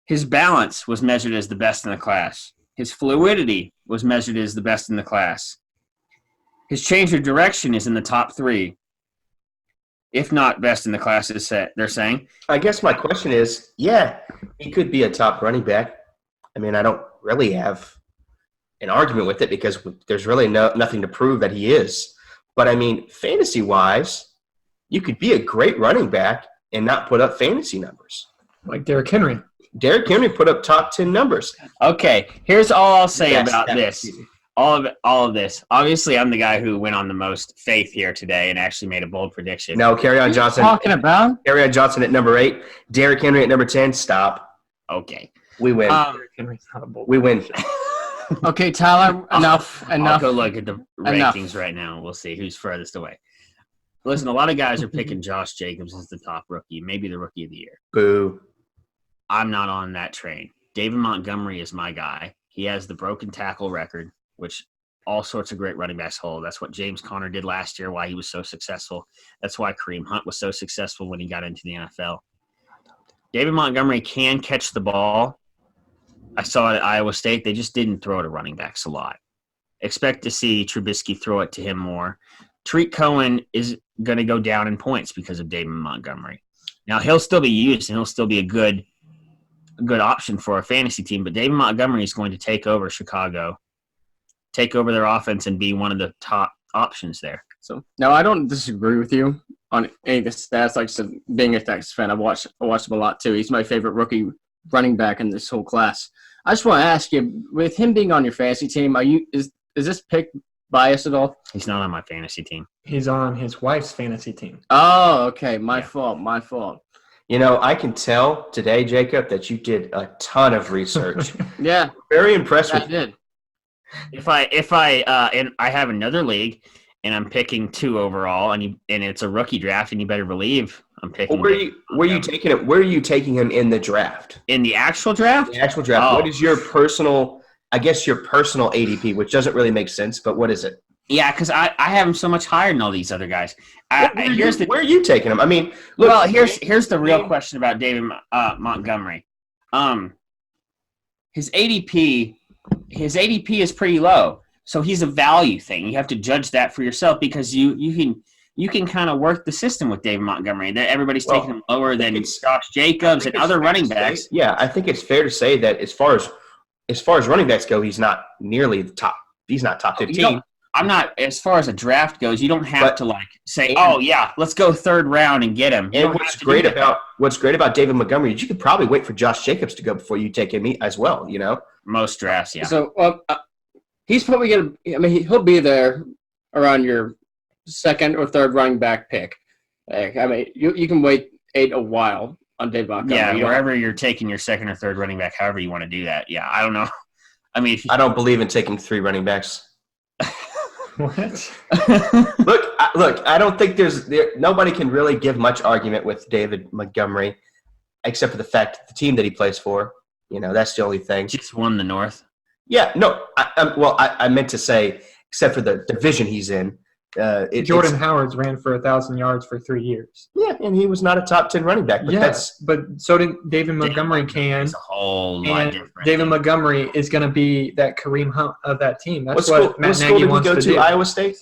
His balance was measured as the best in the class. His fluidity was measured as the best in the class. His change of direction is in the top 3, if not best in the class, they're saying. I guess my question is, yeah, he could be a top running back. I mean, I don't really have an argument with it because there's really nothing to prove that he is. But, I mean, fantasy-wise, you could be a great running back and not put up fantasy numbers. Like Derrick Henry. Derrick Henry put up top 10 numbers. Okay, here's all I'll say about this. All of this. Obviously, I'm the guy who went on the most faith here today and actually made a bold prediction. No, Kerryon Johnson. Talking about Kerryon Johnson at number 8. Derrick Henry at number 10. Stop. Okay. We win. Derrick Henry's not a bold. We win. Okay, Tyler, enough. I'll go look at the rankings right now. We'll see who's furthest away. Listen, a lot of guys are picking Josh Jacobs as the top rookie, maybe the rookie of the year. Boo. I'm not on that train. David Montgomery is my guy. He has the broken tackle record, which all sorts of great running backs hold. That's what James Conner did last year, why he was so successful. That's why Kareem Hunt was so successful when he got into the NFL. David Montgomery can catch the ball. I saw it at Iowa State. They just didn't throw it to running backs a lot. Expect to see Trubisky throw it to him more. Tariq Cohen is going to go down in points because of David Montgomery. Now, he'll still be used, and he'll still be a good option for a fantasy team, but David Montgomery is going to take over Chicago, take over their offense, and be one of the top options there. So now I don't disagree with you on any of the stats. Like I said, being a Texas fan, I watched him a lot too. He's my favorite rookie running back in this whole class. I just want to ask you, with him being on your fantasy team, is this pick biased at all? He's not on my fantasy team. He's on his wife's fantasy team. Oh, okay. My fault. You know, I can tell today, Jacob, that you did a ton of research. Yeah. Very impressed with I did. If I and I have another league and I'm picking 2 overall and it's a rookie draft, and you better believe I'm picking. Where are you taking it? Where are you taking him in the draft? In the actual draft? The actual draft. Oh. What is your personal ADP, which doesn't really make sense, but what is it? Yeah, because I have him so much higher than all these other guys. Where are you taking him? I mean, look. Well, here's the real question about David Montgomery. His ADP is pretty low, so he's a value thing. You have to judge that for yourself because you can kind of work the system with David Montgomery. That everybody's taking him lower than Josh Jacobs and other running backs. Yeah, I think it's fair to say that as far as running backs go, he's not nearly the top. He's not top 15. I'm not, as far as a draft goes, you don't have to say, oh yeah, let's go 3rd round and get him. And what's great about David Montgomery is you could probably wait for Josh Jacobs to go before you take him as well. You know, most drafts, yeah. So he's probably he'll be there around your 2nd or 3rd running back pick. I mean, you can wait a while on David Montgomery. Yeah, wherever you're taking your 2nd or 3rd running back, however you want to do that. Yeah, I don't know. I mean, I don't believe in taking 3 running backs. What? Look. I don't think nobody can really give much argument with David Montgomery, except for the fact that the team that he plays for. You know, that's the only thing. Just won the North. Yeah, no. I meant to say, except for the division he's in. Jordan Howard's ran for 1,000 yards for 3 years. Yeah, and he was not a top 10 running back. But but so did David Montgomery. It's a whole lot different. David Montgomery is going to be that Kareem Hunt of that team. That's what Matt Nagy wants to do. Iowa State?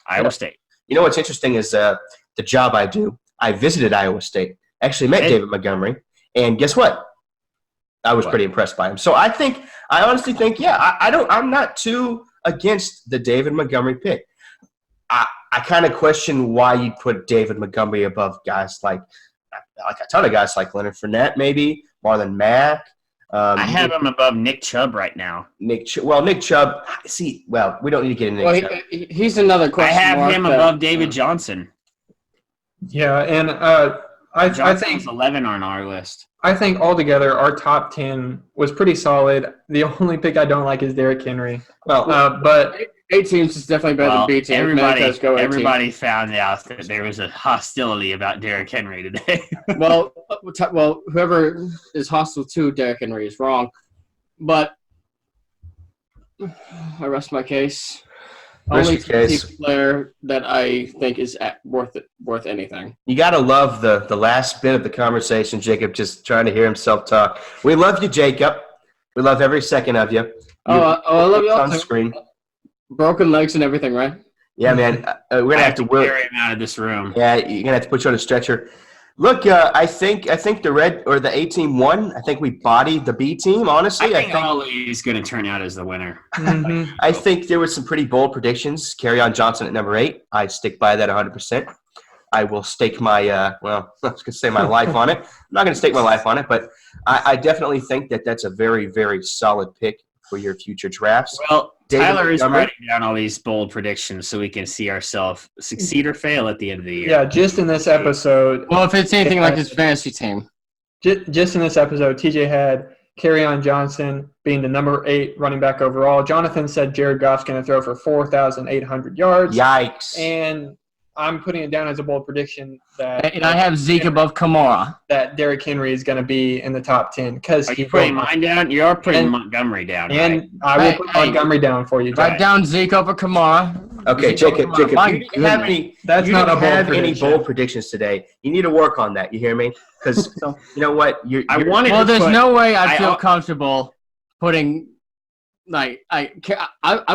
Iowa State. You know what's interesting is the job I do. I visited Iowa State. Actually met David Montgomery. And guess what? I was pretty impressed by him. So I honestly think, I'm not too against the David Montgomery pick. I kind of question why you'd put David Montgomery above guys like a ton of guys like Leonard Fournette, maybe Marlon Mack. I have him above Nick Chubb right now. Nick Chubb. See, well, we don't need to get into Nick Chubb. He's another question. I have him above David Johnson. Yeah, and I think 11 on our list. I think altogether our top 10 was pretty solid. The only pick I don't like is Derrick Henry. Well, but A teams is definitely better than B teams. Everybody found out that there was a hostility about Derrick Henry today. well, whoever is hostile to Derrick Henry is wrong. But I rest my case. Only player that I think is worth anything. You got to love the last bit of the conversation, Jacob, just trying to hear himself talk. We love you, Jacob. We love every second of you. I love you all on screen. Broken legs and everything, right? Yeah, man. We're going to have to carry him out of this room. Yeah, you're going to have to put you on a stretcher. Look, I think the red or the A team won. I think we bodied the B team, honestly. I think Ollie's going to turn out as the winner. Mm-hmm. I think there were some pretty bold predictions. Kerryon Johnson at number 8. I stick by that 100%. I will stake my, I was going to say my life on it. I'm not going to stake my life on it, but I definitely think that's a very, very solid pick for your future drafts. Well, Tyler is writing down all these bold predictions so we can see ourselves succeed or fail at the end of the year. Yeah, just in this episode. Well, if it's anything like his fantasy team. Just in this episode, TJ had Kerryon Johnson being the number 8 running back overall. Jonathan said Jared Goff's going to throw for 4,800 yards. Yikes. And I'm putting it down as a bold prediction that. And I have Zeke above Kamara. That Derrick Henry is going to be in the top 10. Are you putting mine down? You're putting Montgomery down. And right? I will put Montgomery down for you. Write down Zeke over Kamara. Okay, Jacob, you didn't have any bold predictions today. You need to work on that. You hear me? Because you know what? There's no way I feel comfortable putting. I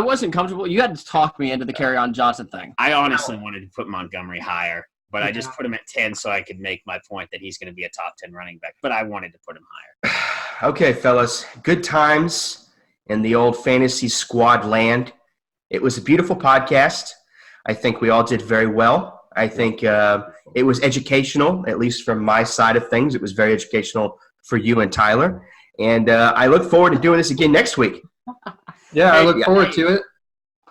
wasn't comfortable. You had to talk me into the Kerryon Johnson thing. I honestly wanted to put Montgomery higher, but I just put him at 10 so I could make my point that he's going to be a top 10 running back. But I wanted to put him higher. Okay, fellas. Good times in the old fantasy squad land. It was a beautiful podcast. I think we all did very well. I think it was educational, at least from my side of things. It was very educational for you and Tyler. And I look forward to doing this again next week. Yeah, I look forward to it.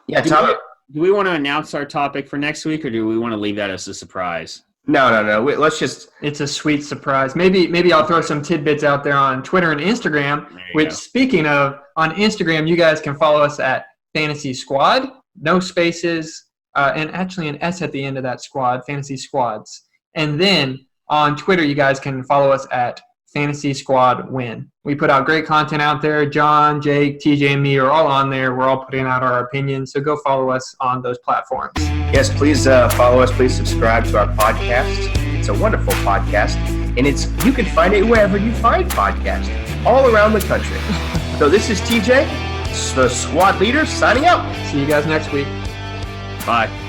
Yeah, Tyler. Do we want to announce our topic for next week, or do we want to leave that as a surprise? No. Let's just. It's a sweet surprise. Maybe I'll throw some tidbits out there on Twitter and Instagram. Which, speaking of, on Instagram, you guys can follow us at Fantasy Squad, no spaces, and actually an S at the end of that squad, Fantasy Squads. And then on Twitter, you guys can follow us at Fantasy Squad Win. We put out great content out there. John, Jake, TJ, and me are all on there. We're all putting out our opinions, so go follow us on those platforms. Yes, please follow us. Please subscribe to our podcast. It's a wonderful podcast, and you can find it wherever you find podcasts, all around the country. So this is TJ, the squad leader, signing out. See you guys next week. Bye.